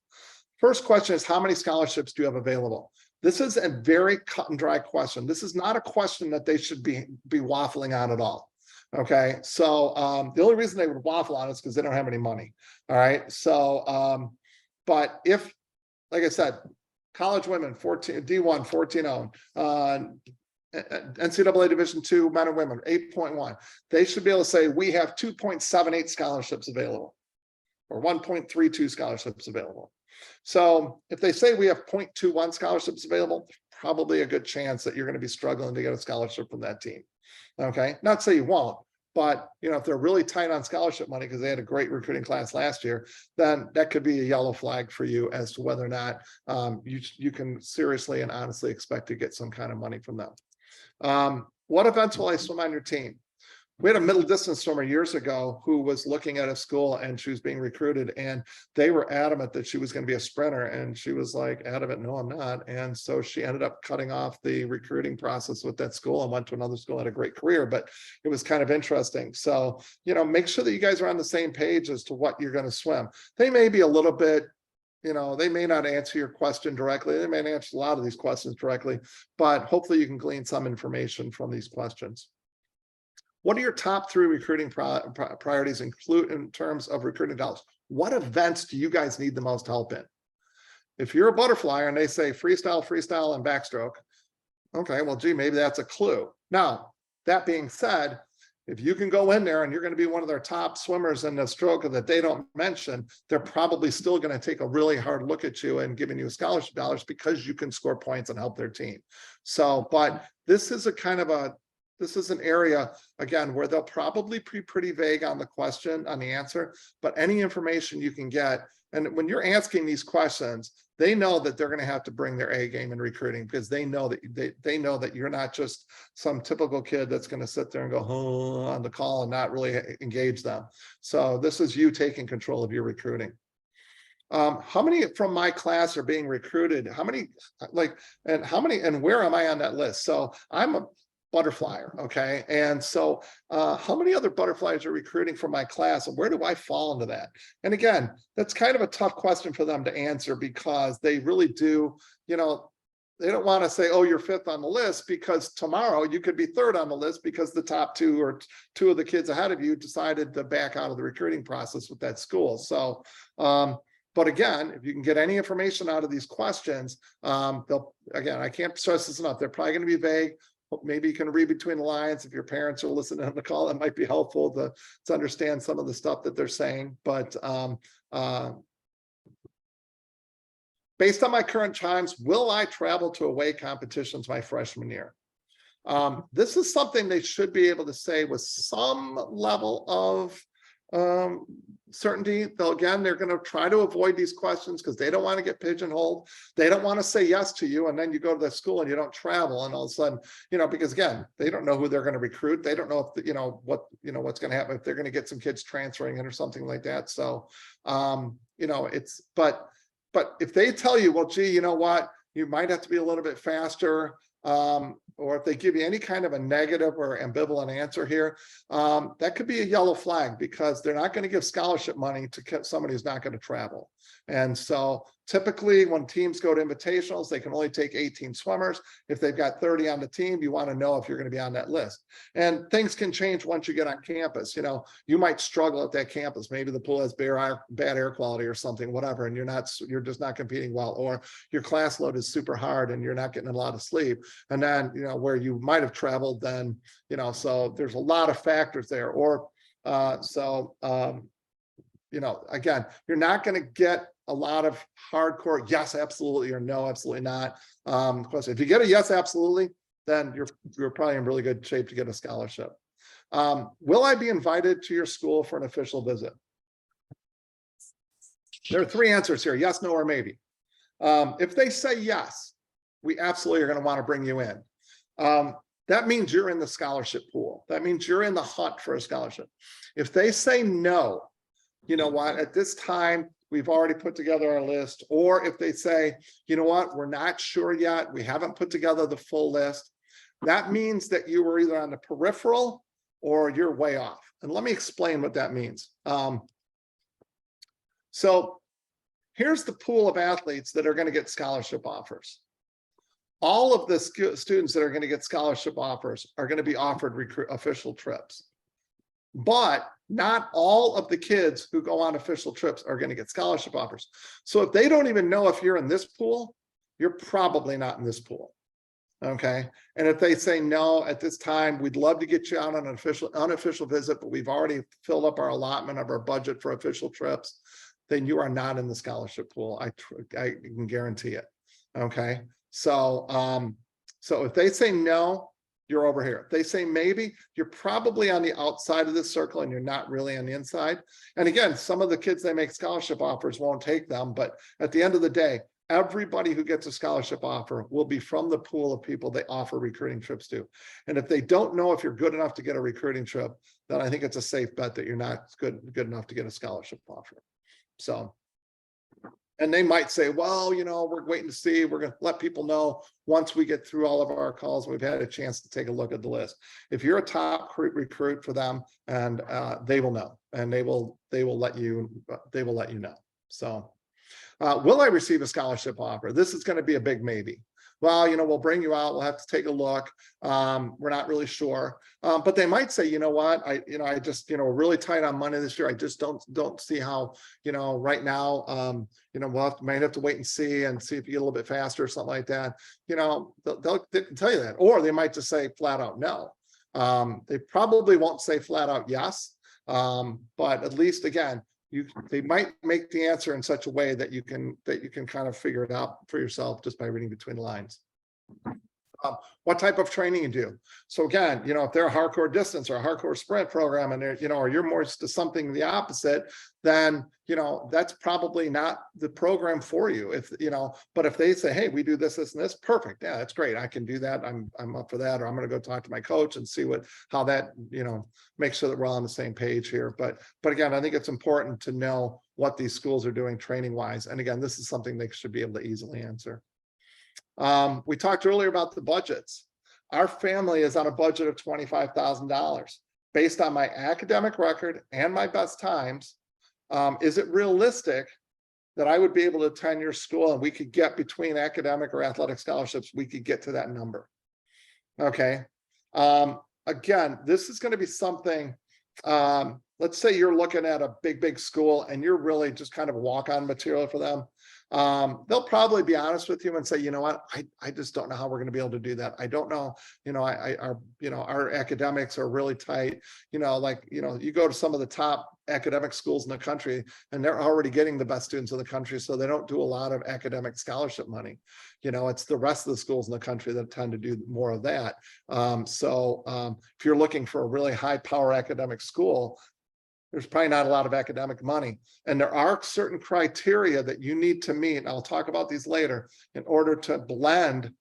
First question is, how many scholarships do you have available? This is a very cut and dry question. This is not a question that they should be waffling on at all. Okay, so the only reason they would waffle on it is because they don't have any money. All right, so but if, like I said, college women 14 D1 14-0, NCAA Division II men and women 8.1, they should be able to say we have 2.78 scholarships available or 1.32 scholarships available. So if they say we have 0.21 scholarships available, probably a good chance that you're going to be struggling to get a scholarship from that team. Okay, not to say you won't, but if they're really tight on scholarship money because they had a great recruiting class last year, then that could be a yellow flag for you as to whether or not you can seriously and honestly expect to get some kind of money from them. What events will I swim on your team? We had a middle distance swimmer years ago who was looking at a school and she was being recruited, and they were adamant that she was going to be a sprinter. And she was like, adamant, no, I'm not. And so she ended up cutting off the recruiting process with that school and went to another school, had a great career, but it was kind of interesting. So, make sure that you guys are on the same page as to what you're going to swim. They may be a little bit, they may not answer your question directly. They may answer a lot of these questions directly, but hopefully you can glean some information from these questions. What are your top 3 recruiting priorities include in terms of recruiting dollars? What events do you guys need the most help in? If you're a butterflyer and they say freestyle, freestyle, and backstroke, okay, well, gee, maybe that's a clue. Now, that being said, if you can go in there and you're going to be one of their top swimmers in the stroke that they don't mention, they're probably still going to take a really hard look at you and giving you scholarship dollars because you can score points and help their team. So, but this is this is an area, again, where they'll probably be pretty vague on the question, on the answer, but any information you can get. And when you're asking these questions, they know that they're going to have to bring their A game in recruiting, because they know that they know that you're not just some typical kid that's going to sit there and go on the call and not really engage them. So this is you taking control of your recruiting. How many from my class are being recruited? How many, and where am I on that list? So I'm a butterflyer, okay? And so how many other butterflies are recruiting from my class, and where do I fall into that? And again, that's kind of a tough question for them to answer, because they really do, they don't want to say, oh, you're 5th on the list, because tomorrow you could be 3rd on the list because the top 2 or 2 of the kids ahead of you decided to back out of the recruiting process with that school. So but again, if you can get any information out of these questions, again, I can't stress this enough, they're probably going to be vague. Maybe you can read between the lines. If your parents are listening on the call, it might be helpful to understand some of the stuff that they're saying. But based on my current times, will I travel to away competitions my freshman year? This is something they should be able to say with some level of certainty. Though again, they're going to try to avoid these questions because they don't want to get pigeonholed. They don't want to say yes to you and then you go to the school and you don't travel, and all of a sudden, because again, they don't know who they're going to recruit. They don't know if what's going to happen, if they're going to get some kids transferring in or something like that. So it's but if they tell you, well, gee, you know what, you might have to be a little bit faster, or if they give you any kind of a negative or ambivalent answer here, that could be a yellow flag, because they're not going to give scholarship money to somebody who's not going to travel. And so typically when teams go to invitationals, they can only take 18 swimmers. If they've got 30 on the team, you want to know if you're going to be on that list. And things can change once you get on campus. You know, you might struggle at that campus. Maybe the pool has bad air quality or something, whatever, and you're just not competing well, or your class load is super hard and you're not getting a lot of sleep. And then, you know, where you might have traveled, then, you know, so there's a lot of factors there. Or you know, again, you're not going to get a lot of hardcore yes, absolutely, or no, absolutely not. Question. If you get a yes, absolutely, then you're probably in really good shape to get a scholarship. Will I be invited to your school for an official visit? There are three answers here: yes, no, or maybe. If they say yes, we absolutely are going to want to bring you in. That means you're in the scholarship pool. That means you're in the hunt for a scholarship. If they say no, you know what, at this time, we've already put together our list. Or if they say, you know what, we're not sure yet, we haven't put together the full list, that means that you were either on the peripheral or you're way off. And let me explain what that means. So here's the pool of athletes that are going to get scholarship offers. All of the students that are going to get scholarship offers are going to be offered official trips. But not all of the kids who go on official trips are going to get scholarship offers. So if they don't even know if you're in this pool, you're probably not in this pool. Okay. And if they say no, at this time, we'd love to get you out on an unofficial visit, but we've already filled up our allotment of our budget for official trips, then you are not in the scholarship pool. I can guarantee it. Okay. So, so if they say no, you're over here. If they say maybe, you're probably on the outside of this circle and you're not really on the inside. And again, some of the kids they make scholarship offers won't take them, but at the end of the day, everybody who gets a scholarship offer will be from the pool of people they offer recruiting trips to. And if they don't know if you're good enough to get a recruiting trip, then I think it's a safe bet that you're not good enough to get a scholarship offer. So, and they might say, well, you know, we're waiting to see, we're going to let people know once we get through all of our calls, we've had a chance to take a look at the list. If you're a top recruit for them, and they will know, and they will let you know. So will I receive a scholarship offer? This is going to be a big maybe. Well, you know, we'll bring you out. We'll have to take a look. We're not really sure. But they might say, you know what, I just, you know, we're really tight on money this year. I just don't see how, you know, right now, you know, might have to wait and see if you get a little bit faster or something like that. You know, they'll tell you that, or they might just say flat out no. They probably won't say flat out yes. But at least, again, they might make the answer in such a way that you can kind of figure it out for yourself just by reading between the lines. What type of training you do. So again, you know, if they're a hardcore distance or a hardcore sprint program, and they're, you know, or you're more to something the opposite, then, you know, that's probably not the program for you. If, you know, but if they say, hey, we do this, this, and this, perfect. Yeah, that's great. I can do that. I'm up for that. Or I'm going to go talk to my coach and see how that, you know, make sure that we're all on the same page here. But again, I think it's important to know what these schools are doing training wise. And again, this is something they should be able to easily answer. We talked earlier about the budgets. Our family is on a budget of $25,000 based on my academic record and my best times. Is it realistic that I would be able to attend your school and we could get between academic or athletic scholarships, we could get to that number? Okay. Again, this is going to be something, let's say you're looking at a big school and you're really just kind of walk-on material for them. They'll probably be honest with you and say, you know what, I just don't know how we're going to be able to do that. I don't know, you know, our academics are really tight, you know, like, you know, you go to some of the top academic schools in the country and they're already getting the best students in the country. So they don't do a lot of academic scholarship money. You know, it's the rest of the schools in the country that tend to do more of that. If you're looking for a really high power academic school, there's probably not a lot of academic money. And there are certain criteria that you need to meet, and I'll talk about these later, in order to blend,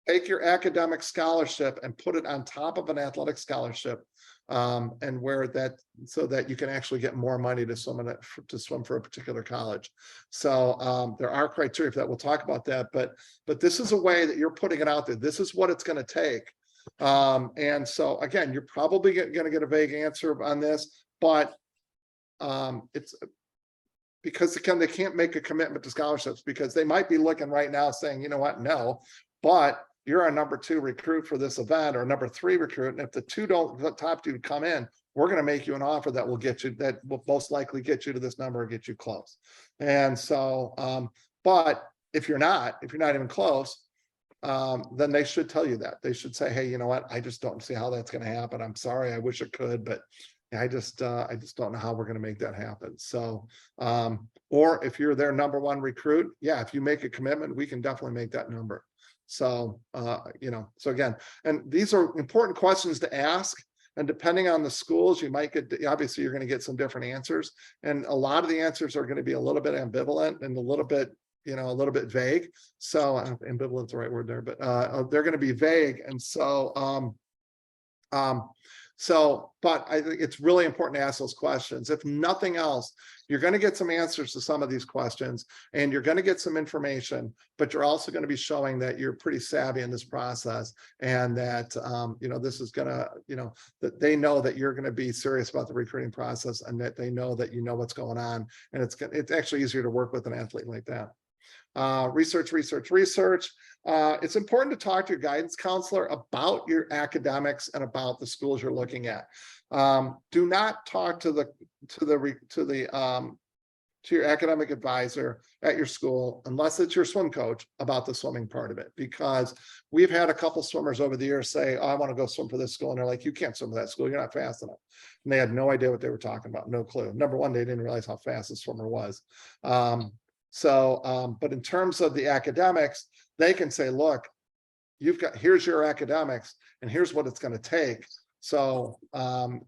take your academic scholarship and put it on top of an athletic scholarship and where that, so that you can actually get more money to swim for a particular college. So there are criteria for that. We'll talk about that, but this is a way that you're putting it out there. This is what it's going to take. And so again, you're probably going to get a vague answer on this, but it's because again, they can't make a commitment to scholarships because they might be looking right now saying, you know what, no, but you're a number 2 recruit for this event or number 3 recruit. And if the top two come in, we're going to make you an offer that will get you, that will most likely get you to this number and get you close. And so, but if you're not even close, then they should tell you that. They should say, hey, you know what, I just don't see how that's going to happen. I'm sorry, I wish it could, but I just don't know how we're going to make that happen. So, or if you're their number 1 recruit, yeah, if you make a commitment, we can definitely make that number. So, you know, so again, and these are important questions to ask. And depending on the schools, you might get, obviously you're going to get some different answers. And a lot of the answers are going to be a little bit ambivalent and a little bit, you know, a little bit vague. So ambivalent's the right word there, but they're going to be vague. And so, but I think it's really important to ask those questions. If nothing else, you're going to get some answers to some of these questions and you're going to get some information, but you're also going to be showing that you're pretty savvy in this process and that, you know, this is going to, you know, that they know that you're going to be serious about the recruiting process and that they know that you know what's going on. And it's actually easier to work with an athlete like that. Research. It's important to talk to your guidance counselor about your academics and about the schools you're looking at. Do not talk to your academic advisor at your school unless it's your swim coach about the swimming part of it, because we've had a couple swimmers over the years say, oh, I want to go swim for this school, and they're like, you can't swim for that school, you're not fast enough. And they had no idea what they were talking about, no clue. Number one, they didn't realize how fast the swimmer was. But in terms of the academics, they can say, look, here's your academics and here's what it's going to take. So,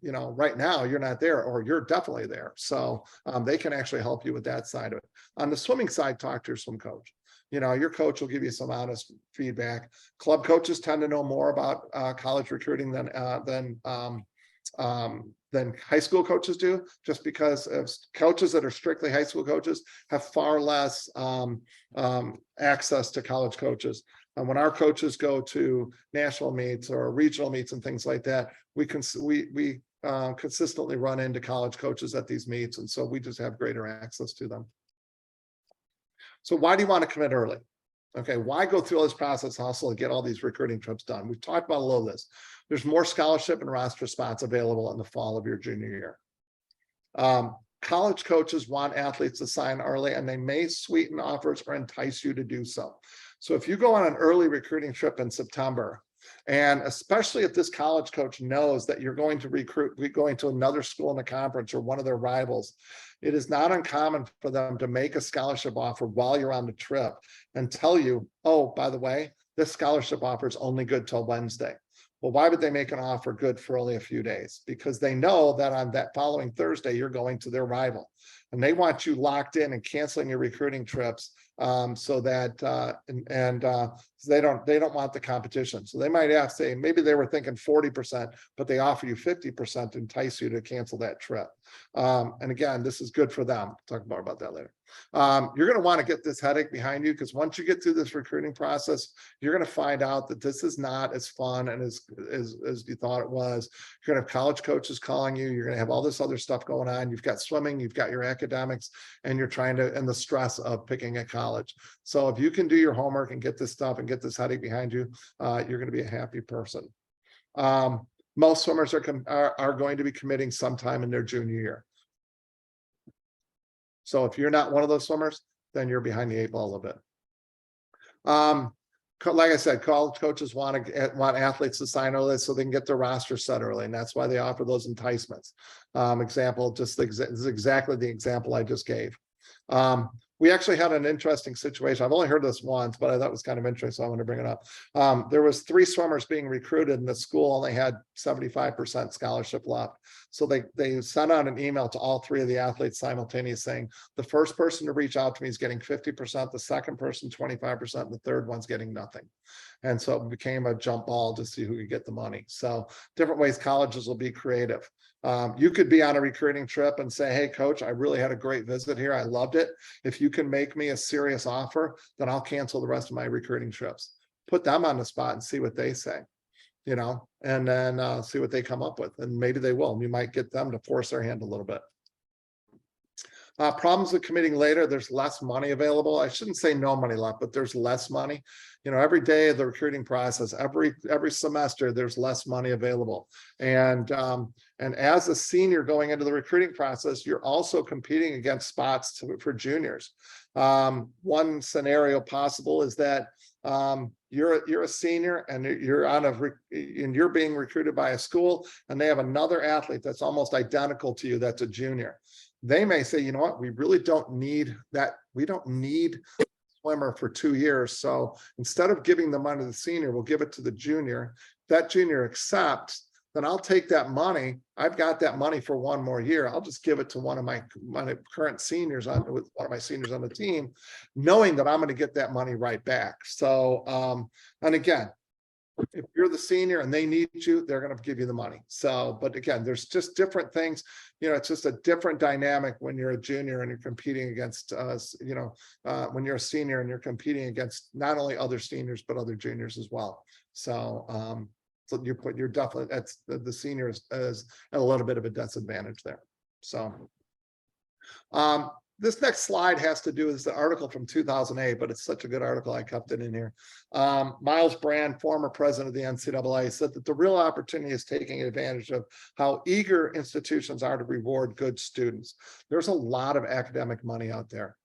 you know, right now you're not there or you're definitely there. So they can actually help you with that side of it. On the swimming side, talk to your swim coach. You know, your coach will give you some honest feedback. Club coaches tend to know more about college recruiting than high school coaches do, just because coaches that are strictly high school coaches have far less access to college coaches. And when our coaches go to national meets or regional meets and things like that, we consistently run into college coaches at these meets. And so we just have greater access to them. So why do you want to commit early? Okay, why go through all this process hustle and get all these recruiting trips done? We've talked about a little of this. There's more scholarship and roster spots available in the fall of your junior year. College coaches want athletes to sign early, and they may sweeten offers or entice you to do so. So if you go on an early recruiting trip in September, and especially if this college coach knows that you're going to going to another school in the conference or one of their rivals, it is not uncommon for them to make a scholarship offer while you're on the trip and tell you, oh, by the way, this scholarship offer is only good till Wednesday. Well, why would they make an offer good for only a few days? Because they know that on that following Thursday, you're going to their rival. And they want you locked in and canceling your recruiting trips so that they don't want the competition. So they might have to say, maybe they were thinking 40%, but they offer you 50% to entice you to cancel that trip. And again, this is good for them. Talk more about that later. You're going to want to get this headache behind you, because once you get through this recruiting process, you're going to find out that this is not as fun and as you thought it was. You're going to have college coaches calling you. You're going to have all this other stuff going on. You've got swimming, you've got your academics, and you're trying to, and the stress of picking a college. So if you can do your homework and get this stuff and get this headache behind you, you're going to be a happy person. Most swimmers are going to be committing sometime in their junior year. So if you're not one of those swimmers, then you're behind the 8 ball a little bit. Like I said, college coaches want athletes to sign early so they can get their roster set early, and that's why they offer those enticements. This is exactly the example I just gave. We actually had an interesting situation. I've only heard this once, but I thought it was kind of interesting, so I want to bring it up. There was 3 swimmers being recruited, and the school only had 75% scholarship left. So they sent out an email to all 3 of the athletes simultaneously saying, the first person to reach out to me is getting 50%, the second person 25%, and the third one's getting nothing. And so it became a jump ball to see who could get the money. So different ways colleges will be creative. You could be on a recruiting trip and say, hey, coach, I really had a great visit here. I loved it. If you can make me a serious offer, then I'll cancel the rest of my recruiting trips. Put them on the spot and see what they say, and then see what they come up with. And maybe they will. You might get them to force their hand a little bit. Problems with committing later, there's less money available. I shouldn't say no money left, but there's less money. Every day of the recruiting process, every semester, there's less money available. And as a senior going into the recruiting process, you're also competing against spots for juniors. One scenario possible is that you're a senior and you're being recruited by a school, and they have another athlete that's almost identical to you that's a junior. They may say, you know what, we really don't need that. We don't need a swimmer for 2 years. So instead of giving the money to the senior, we'll give it to the junior. That junior accepts, then I'll take that money. I've got that money for 1 more year. I'll just give it to one of my current seniors with one of my seniors on the team, knowing that I'm going to get that money right back. So, and again, if you're the senior and they need you, they're going to give you the money. So, but again, there's just different things, it's just a different dynamic when you're a junior and you're competing against, when you're a senior and you're competing against not only other seniors, but other juniors as well. So, so you're definitely, that's the seniors is at a little bit of a disadvantage there. So, this next slide has to do with the article from 2008, but it's such a good article, I kept it in here. Miles Brand, former president of the NCAA, said that the real opportunity is taking advantage of how eager institutions are to reward good students. There's a lot of academic money out there.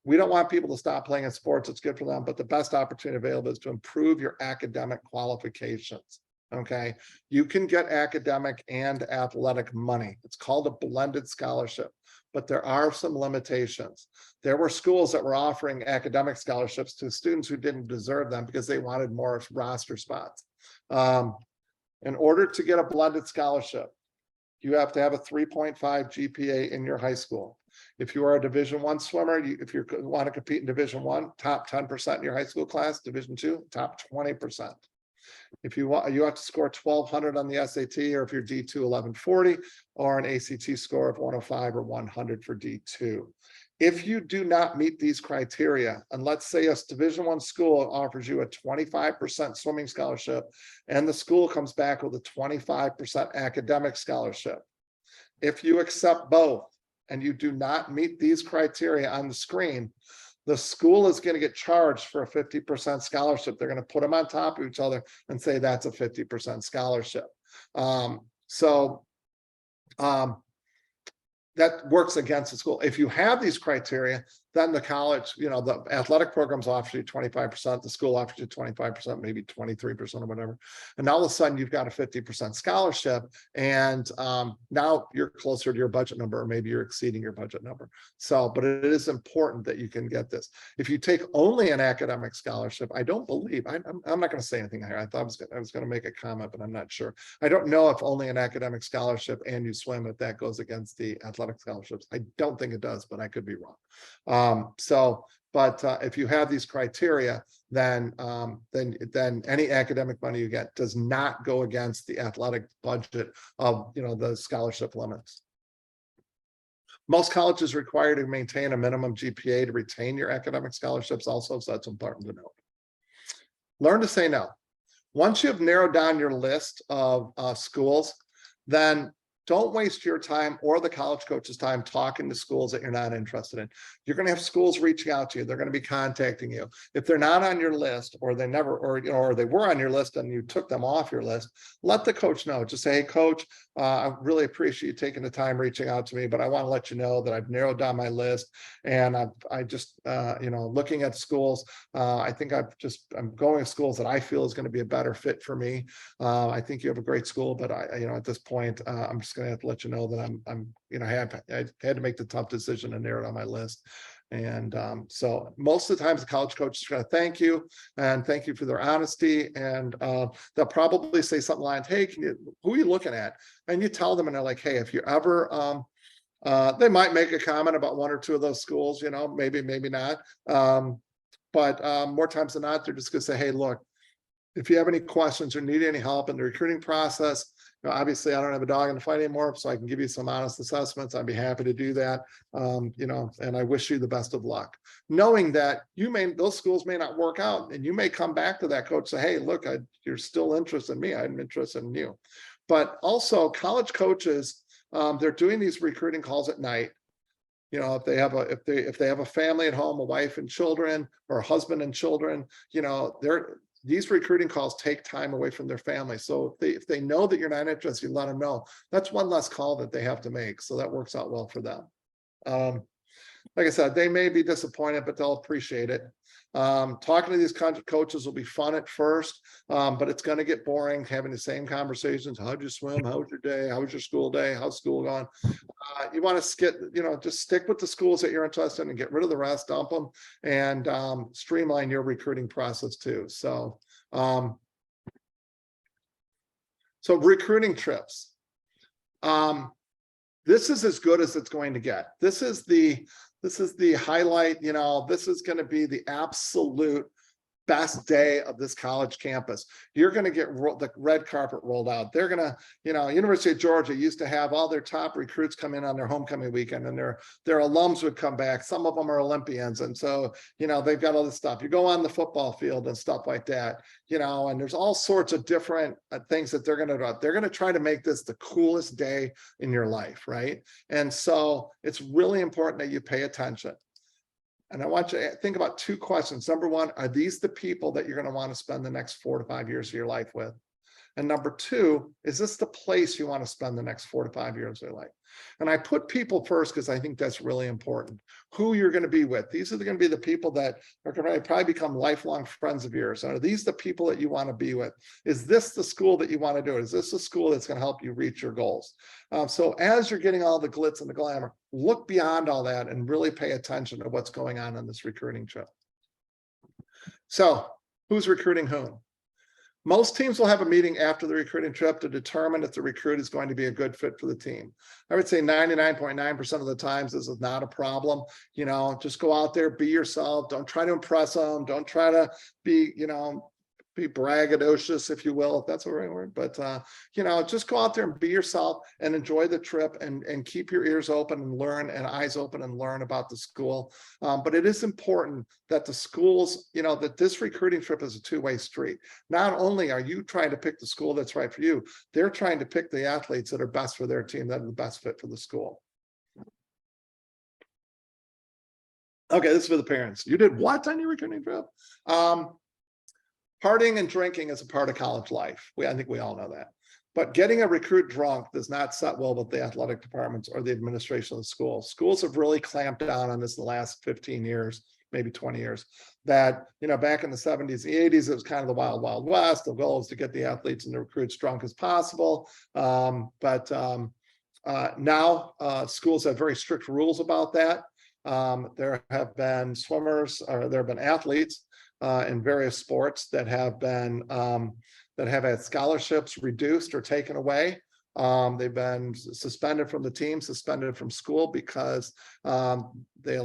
We don't want people to stop playing in sports. It's good for them, but the best opportunity available is to improve your academic qualifications. Okay, you can get academic and athletic money. It's called a blended scholarship, but there are some limitations. There were schools that were offering academic scholarships to students who didn't deserve them because they wanted more roster spots. In order to get a blended scholarship, you have to have a 3.5 GPA in your high school. If you are a Division I swimmer, if you want to compete in Division I, top 10% in your high school class. Division II, top 20%. If you want, you have to score 1200 on the SAT, or if you're D2, 1140, or an ACT score of 105 or 100 for D2. If you do not meet these criteria, and let's say a Division I school offers you a 25% swimming scholarship, and the school comes back with a 25% academic scholarship. If you accept both and you do not meet these criteria on the screen, the school is going to get charged for a 50% scholarship. They're going to put them on top of each other and say that's a 50% scholarship. That works against the school. If you have these criteria, then the college, the athletic programs offer you 25%, the school offers you 25%, maybe 23% or whatever. And all of a sudden you've got a 50% scholarship, and now you're closer to your budget number, or maybe you're exceeding your budget number. So, but it is important that you can get this. If you take only an academic scholarship, I don't believe, I'm not going to say anything here. I thought I was going to make a comment, but I'm not sure. I don't know if only an academic scholarship and you swim, if that goes against the athletic scholarships. I don't think it does, but I could be wrong. If you have these criteria, then any academic money you get does not go against the athletic budget of the scholarship limits. Most colleges require to maintain a minimum GPA to retain your academic scholarships also, so that's important to note. Learn to say no. Once you've narrowed down your list of schools, then don't waste your time or the college coach's time talking to schools that you're not interested in. You're going to have schools reaching out to you. They're going to be contacting you. If they're not on your list, or they never, or they were on your list and you took them off your list, let the coach know. Just say, hey, coach, I really appreciate you taking the time reaching out to me, but I want to let you know that I've narrowed down my list, and I just, looking at schools, I think I'm going to schools that I feel is going to be a better fit for me. I think you have a great school, but at this point, I'm just going to have to let you know that I had to make the tough decision and narrow it on my list. And so most of the times the college coach is going to thank you and thank you for their honesty. And they'll probably say something like, hey, who are you looking at? And you tell them and they're like, hey, if you ever, they might make a comment about one or two of those schools, maybe, maybe not. But more times than not, they're just going to say, hey, look, if you have any questions or need any help in the recruiting process, obviously I don't have a dog in the fight anymore, so I can give you some honest assessments. I'd be happy to do that. And I wish you the best of luck, knowing that those schools may not work out, and you may come back to that coach and say, hey, look, you're still interested in me. I'm interested in you. But also college coaches, they're doing these recruiting calls at night. If they have a family at home, a wife and children, or a husband and children, these recruiting calls take time away from their family. So if they know that you're not interested, you let them know. That's one less call that they have to make. So that works out well for them. Like I said, they may be disappointed, but they'll appreciate it. Talking to these coaches will be fun at first, but it's going to get boring having the same conversations. How'd you swim? How was your day? How was your school day? How's school going? You want to just stick with the schools that you're interested in and get rid of the rest, dump them, and streamline your recruiting process too. So recruiting trips. This is as good as it's going to get. This is the highlight. This is going to be the absolute best day of this college campus. You're going to get the red carpet rolled out. They're going to, University of Georgia used to have all their top recruits come in on their homecoming weekend, and their alums would come back. Some of them are Olympians. And so, they've got all this stuff. You go on the football field and stuff like that, and there's all sorts of different things that they're going to do. They're going to try to make this the coolest day in your life, right? And so it's really important that you pay attention. And I want you to think about two questions. Number one, are these the people that you're going to want to spend the next 4 to 5 years of your life with? And number two, is this the place you want to spend the next 4 to 5 years of your life? And I put people first because I think that's really important. Who you're going to be with. These are going to be the people that are going to probably become lifelong friends of yours. Are these the people that you want to be with? Is this the school that you want to do? Is this the school that's going to help you reach your goals? So as you're getting all the glitz and the glamour, look beyond all that and really pay attention to what's going on this recruiting trip. So who's recruiting whom? Most teams will have a meeting after the recruiting trip to determine if the recruit is going to be a good fit for the team. I would say 99.9% of the times this is not a problem. Just go out there, be yourself. Don't try to impress them. Don't try to be, be braggadocious, if you will, if that's the right word. But, just go out there and be yourself and enjoy the trip and keep your ears open and learn and eyes open and learn about the school. But it is important that the schools, that this recruiting trip is a two-way street. Not only are you trying to pick the school that's right for you, they're trying to pick the athletes that are best for their team, that are the best fit for the school. Okay, this is for the parents. You did what on your recruiting trip? Partying and drinking is a part of college life. I think we all know that. But getting a recruit drunk does not set well with the athletic departments or the administration of the school. Schools have really clamped down on this in the last 15 years, maybe 20 years. That, back in the 70s, the 80s, it was kind of the wild, wild west. The goal is to get the athletes and the recruits drunk as possible. But now schools have very strict rules about that. There have been swimmers, or there have been athletes in various sports that have had scholarships reduced or taken away. They've been suspended from the team, suspended from school because they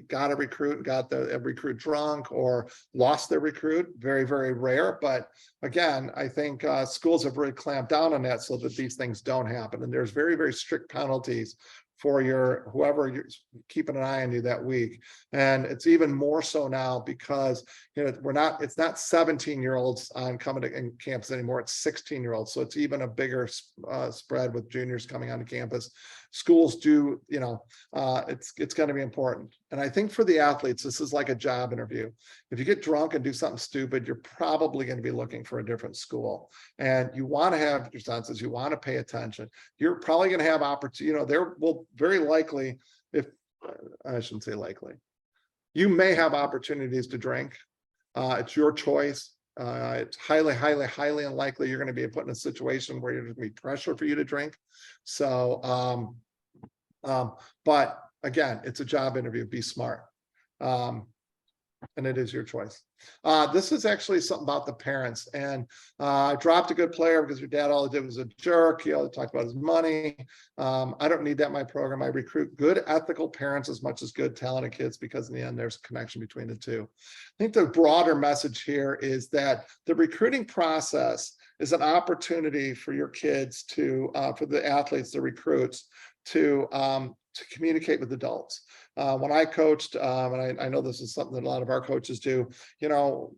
got a recruit and got a recruit drunk or lost their recruit. Very, very rare. But again, I think schools have really clamped down on that so that these things don't happen. And there's very, very strict penalties for whoever you're keeping an eye on you that week. And it's even more so now because it's not 17-year-olds coming to campus anymore, it's 16-year-olds. So it's even a bigger spread with juniors coming onto campus. Schools do, it's going to be important. And I think for the athletes, this is like a job interview. If you get drunk and do something stupid, you're probably going to be looking for a different school. And you want to have your senses, you want to pay attention. You're probably going to have opportunity, there will very likely, I shouldn't say likely, you may have opportunities to drink. It's your choice. It's highly, highly, highly unlikely you're going to be put in a situation where there's going to be pressure for you to drink. So, but again, it's a job interview, be smart. And it is your choice. This is actually something about the parents. And I dropped a good player because your dad all he did was a jerk. He all talked about his money. I don't need that in my program. I recruit good, ethical parents as much as good, talented kids, because in the end, there's a connection between the two. I think the broader message here is that the recruiting process is an opportunity for your kids to, for the athletes, the recruits, to communicate with adults. When I coached, and I know this is something that a lot of our coaches do, you know,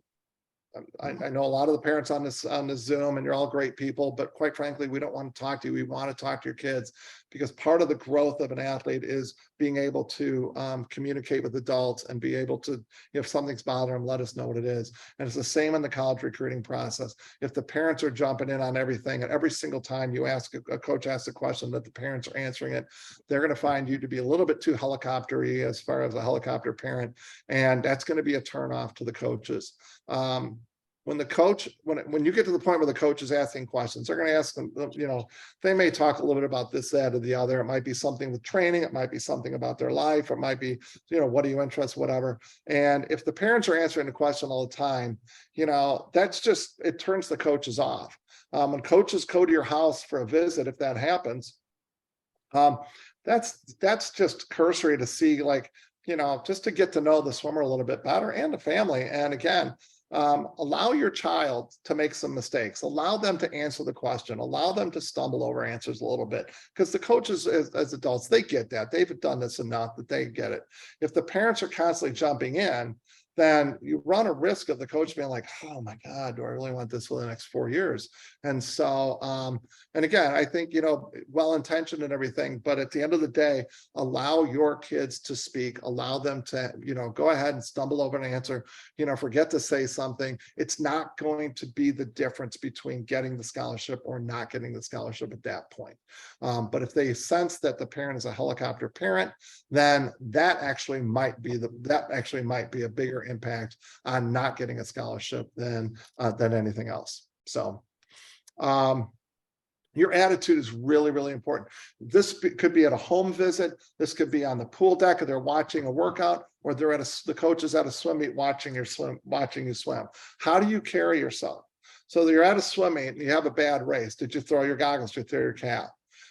I know a lot of the parents on this Zoom, and you're all great people, but quite frankly, we don't want to talk to you. We want to talk to your kids, because part of the growth of an athlete is being able to communicate with adults and be able to, if something's bothering them, let us know what it is. And it's the same in the college recruiting process. If the parents are jumping in on everything, and every single time you ask a coach asks a question that the parents are answering it, they're going to find you to be a little bit too helicopter-y as far as a helicopter parent, and that's going to be a turnoff to the coaches. When the coach, when you get to the point where the coach is asking questions, they're going to ask them, you know, they may talk a little bit about this, that, or the other. It might be something with training. It might be something about their life. It might be, you know, what are you interested, whatever. And if the parents are answering the question all the time, you know, that's just, it turns the coaches off. When coaches go to your house for a visit, if that happens, that's just cursory to see, like, you know, just to get to know the swimmer a little bit better and the family. And again, allow your child to make some mistakes, allow them to answer the question, allow them to stumble over answers a little bit, because the coaches as adults, they get that. They've done this enough that they get it. If the parents are constantly jumping in, then you run a risk of the coach being like, oh my God, do I really want this for the next 4 years? And so, and again, I think, you know, well-intentioned and everything, but at the end of the day, allow your kids to speak, allow them to, you know, go ahead and stumble over an answer, you know, forget to say something. It's not going to be the difference between getting the scholarship or not getting the scholarship at that point. But if they sense that the parent is a helicopter parent, then that actually might be a bigger impact on not getting a scholarship than anything else. So your attitude is really, really important. This could be at a home visit. This could be on the pool deck, or they're watching a workout, or they're at the coach is at a swim meet watching you swim. How do you carry yourself? So you're at a swim meet and you have a bad race. Did you throw your goggles? Did you throw your cap?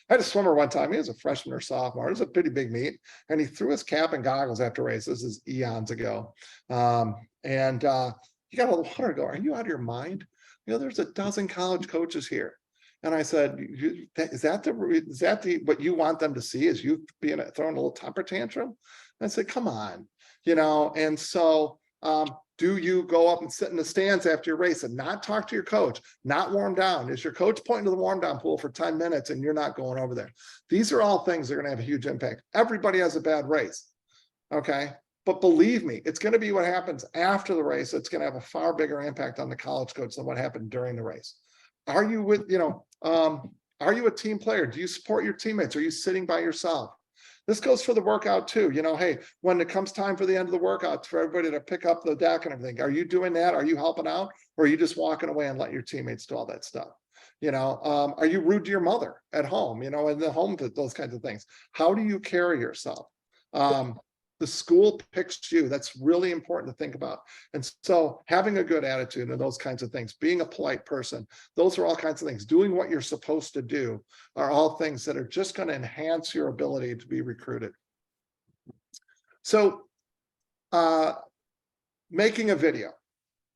I had a swimmer one time. He was a freshman or sophomore. It was a pretty big meet, and he threw his cap and goggles after race. This is eons ago. He got a little water. Go, are you out of your mind? You know, there's a dozen college coaches here. And I said, is that what you want them to see? Is you throwing a little temper tantrum? And I said, come on, you know. And so, do you go up and sit in the stands after your race and not talk to your coach, not warm down? Is your coach pointing to the warm down pool for 10 minutes and you're not going over there? These are all things that are going to have a huge impact. Everybody has a bad race. Okay. But believe me, it's going to be what happens after the race. It's going to have a far bigger impact on the college coach than what happened during the race. Are you with, you know, are you a team player? Do you support your teammates? Are you sitting by yourself? This goes for the workout too. You know, hey, when it comes time for the end of the workout for everybody to pick up the deck and everything, are you doing that? Are you helping out? Or are you just walking away and let your teammates do all that stuff? You know, are you rude to your mother at home, you know, in the home, those kinds of things? How do you carry yourself? The school picks you. That's really important to think about. And so having a good attitude and those kinds of things, being a polite person, those are all kinds of things. Doing what you're supposed to do are all things that are just going to enhance your ability to be recruited. So making a video.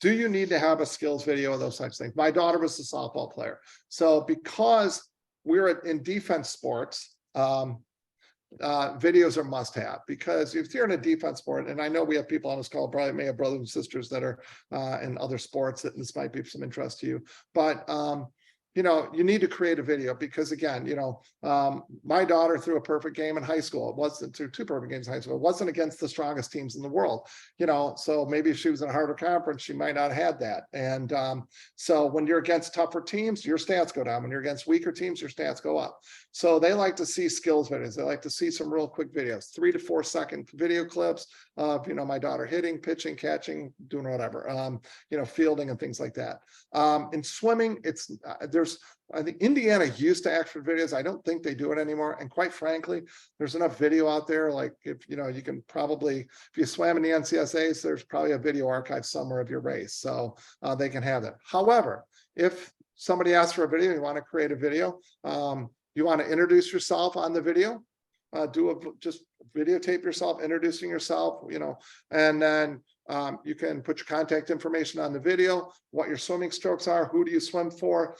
Do you need to have a skills video of those types of things? My daughter was a softball player. So because we're in defense sports, videos are must have, because if you're in a defense sport, and I know we have people on this call, probably may have brothers and sisters that are in other sports, that this might be of some interest to you, but you know, you need to create a video, because again, you know, my daughter threw a perfect game in high school. It wasn't through 2 perfect games in high school. It wasn't against the strongest teams in the world, you know, so maybe if she was in a harder conference, she might not have had that. And so when you're against tougher teams, your stats go down. When you're against weaker teams, your stats go up. So they like to see skills videos. They like to see some real quick videos, 3 to 4 second video clips of, you know, my daughter hitting, pitching, catching, doing whatever, you know, fielding and things like that. In swimming, there's I think Indiana used to ask for videos. I don't think they do it anymore. And quite frankly, there's enough video out there. Like if, you can probably, if you swam in the NCSAs, there's probably a video archive somewhere of your race. So they can have that. However, if somebody asks for a video, you want to create a video, you want to introduce yourself on the video, just videotape yourself, introducing yourself, and then you can put your contact information on the video, what your swimming strokes are, who do you swim for,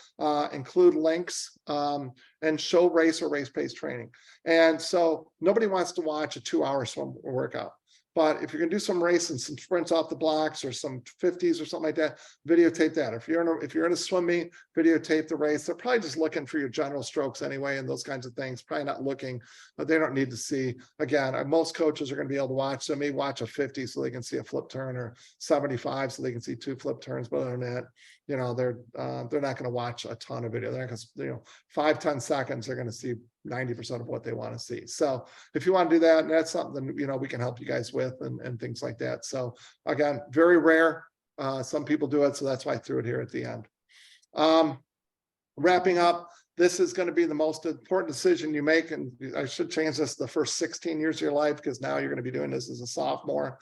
include links, and show race or race pace training. And so nobody wants to watch a 2-hour swim workout. But if you're gonna do some race and some sprints off the blocks or some 50s or something like that, videotape that. If you're in a swim meet, videotape the race. They're probably just looking for your general strokes anyway and those kinds of things. Probably not looking, but they don't need to see. Again, most coaches are going to be able to watch. So maybe watch a 50 so they can see a flip turn, or 75 so they can see 2 flip turns. But other than that, they're not going to watch a ton of video. They're not going to, 5-10 seconds. They're going to see 90% of what they want to see. So if you want to do that, and that's something we can help you guys with, and things like that. So again, very rare. Some people do it, so that's why I threw it here at the end. Wrapping up, this is going to be the most important decision you make, and I should change this the first 16 years of your life, because now you're going to be doing this as a sophomore.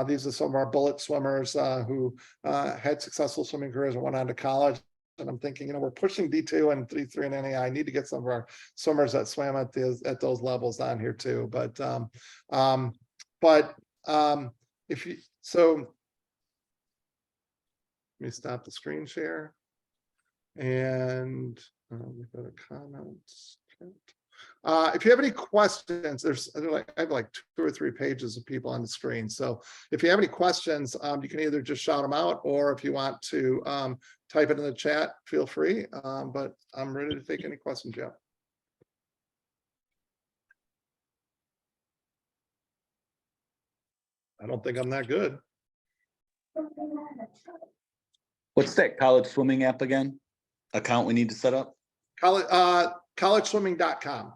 These are some of our bullet swimmers who had successful swimming careers and went on to college. And I'm thinking, we're pushing D2 and D3 and NAI. I need to get some of our swimmers that swam at those levels on here too. But if you, so let me stop the screen share, and we go to comments. If you have any questions, I have like 2 or 3 pages of people on the screen. So if you have any questions, you can either just shout them out, or if you want to type it in the chat, feel free. But I'm ready to take any questions, Jeff. I don't think I'm that good.
What's that college swimming app again? Account we need to set up?
Collegeswimming.com.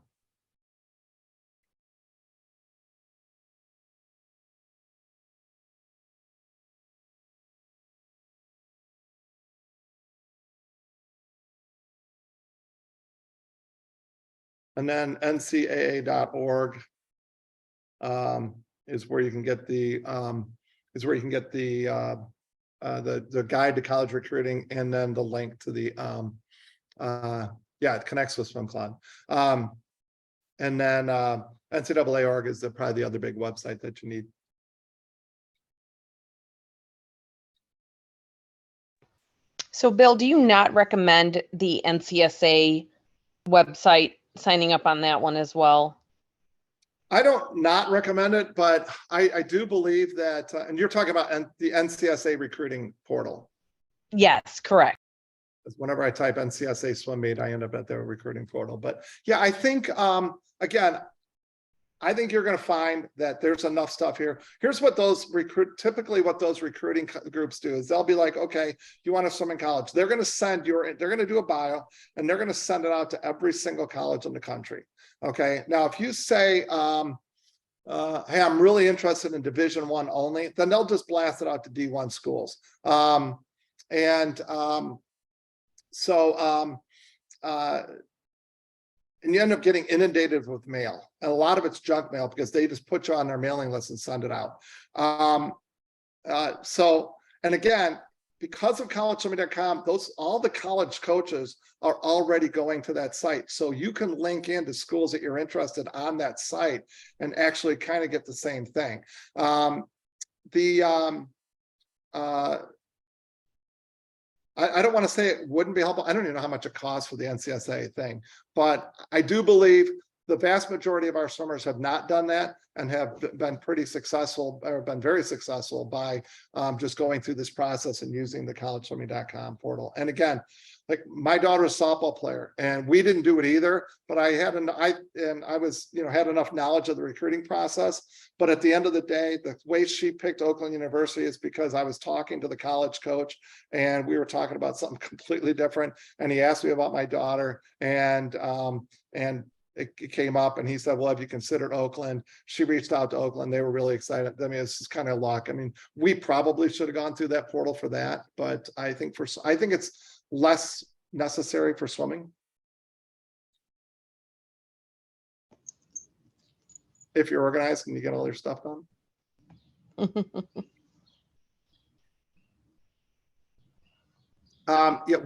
And then ncaa.org is where you can get the the guide to college recruiting, and then the link to the it connects with Swim Club. And then NCAA.org is probably the other big website that you need.
So Bill, do you not recommend the NCSA website, signing up on that one as well?
I don't not recommend it, but I do believe that, and you're talking about the NCSA recruiting portal.
Yes, correct.
Whenever I type NCSA swim meet, I end up at their recruiting portal. But yeah, I think, again, I think you're going to find that there's enough stuff here. Here's what typically what those recruiting groups do is they'll be like, okay, you want to swim in college. They're going to they're going to do a bio, and they're going to send it out to every single college in the country. Okay. Now, if you say, hey, I'm really interested in Division I only, then they'll just blast it out to D1 schools. And you end up getting inundated with mail, and a lot of it's junk mail because they just put you on their mailing list and send it out. And again, because of collegeswimming.com, all the college coaches are already going to that site. So you can link into schools that you're interested on that site and actually kind of get the same thing. I don't want to say it wouldn't be helpful. I don't even know how much it costs for the NCSA thing, but I do believe the vast majority of our swimmers have not done that and have been pretty successful, or been very successful by just going through this process and using the collegeswimming.com portal. And again, like my daughter's a softball player, and we didn't do it either, but I had had enough knowledge of the recruiting process. But at the end of the day, the way she picked Oakland University is because I was talking to the college coach, and we were talking about something completely different. And he asked me about my daughter, and it came up, and he said, well, have you considered Oakland? She reached out to Oakland. They were really excited. I mean, it's just kind of luck. I mean, we probably should have gone through that portal for that, but I think it's less necessary for swimming? If you're organized and you get all your stuff done? Yeah,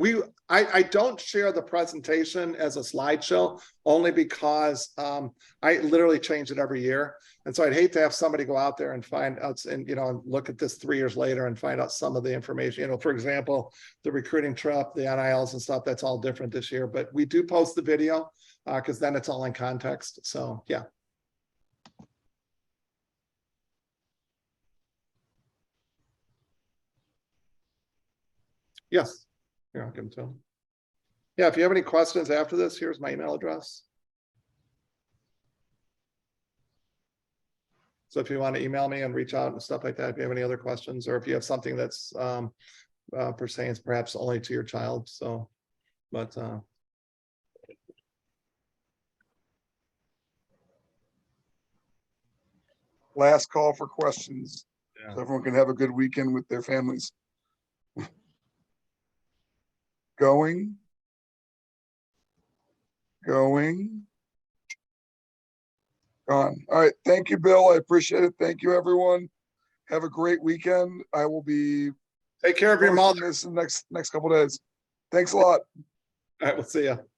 I don't share the presentation as a slideshow only because I literally change it every year. And so I'd hate to have somebody go out there and find out and, and look at this 3 years later and find out some of the information, for example, the recruiting trip, the NILs and stuff, that's all different this year, but we do post the video because then it's all in context. So, yeah. Yes. Here, I'll give them to him. Yeah, if you have any questions after this, here's my email address. So if you want to email me and reach out and stuff like that, if you have any other questions, or if you have something that's pertains perhaps only to your child. So, but
Last call for questions.
Yeah.
So everyone can have a good weekend with their families. Going. Gone. All right. Thank you, Bill. I appreciate it. Thank you, everyone. Have a great weekend. I will be
take care of your
posting
mother.
this in the next couple days. Thanks a lot.
All right, we'll see you.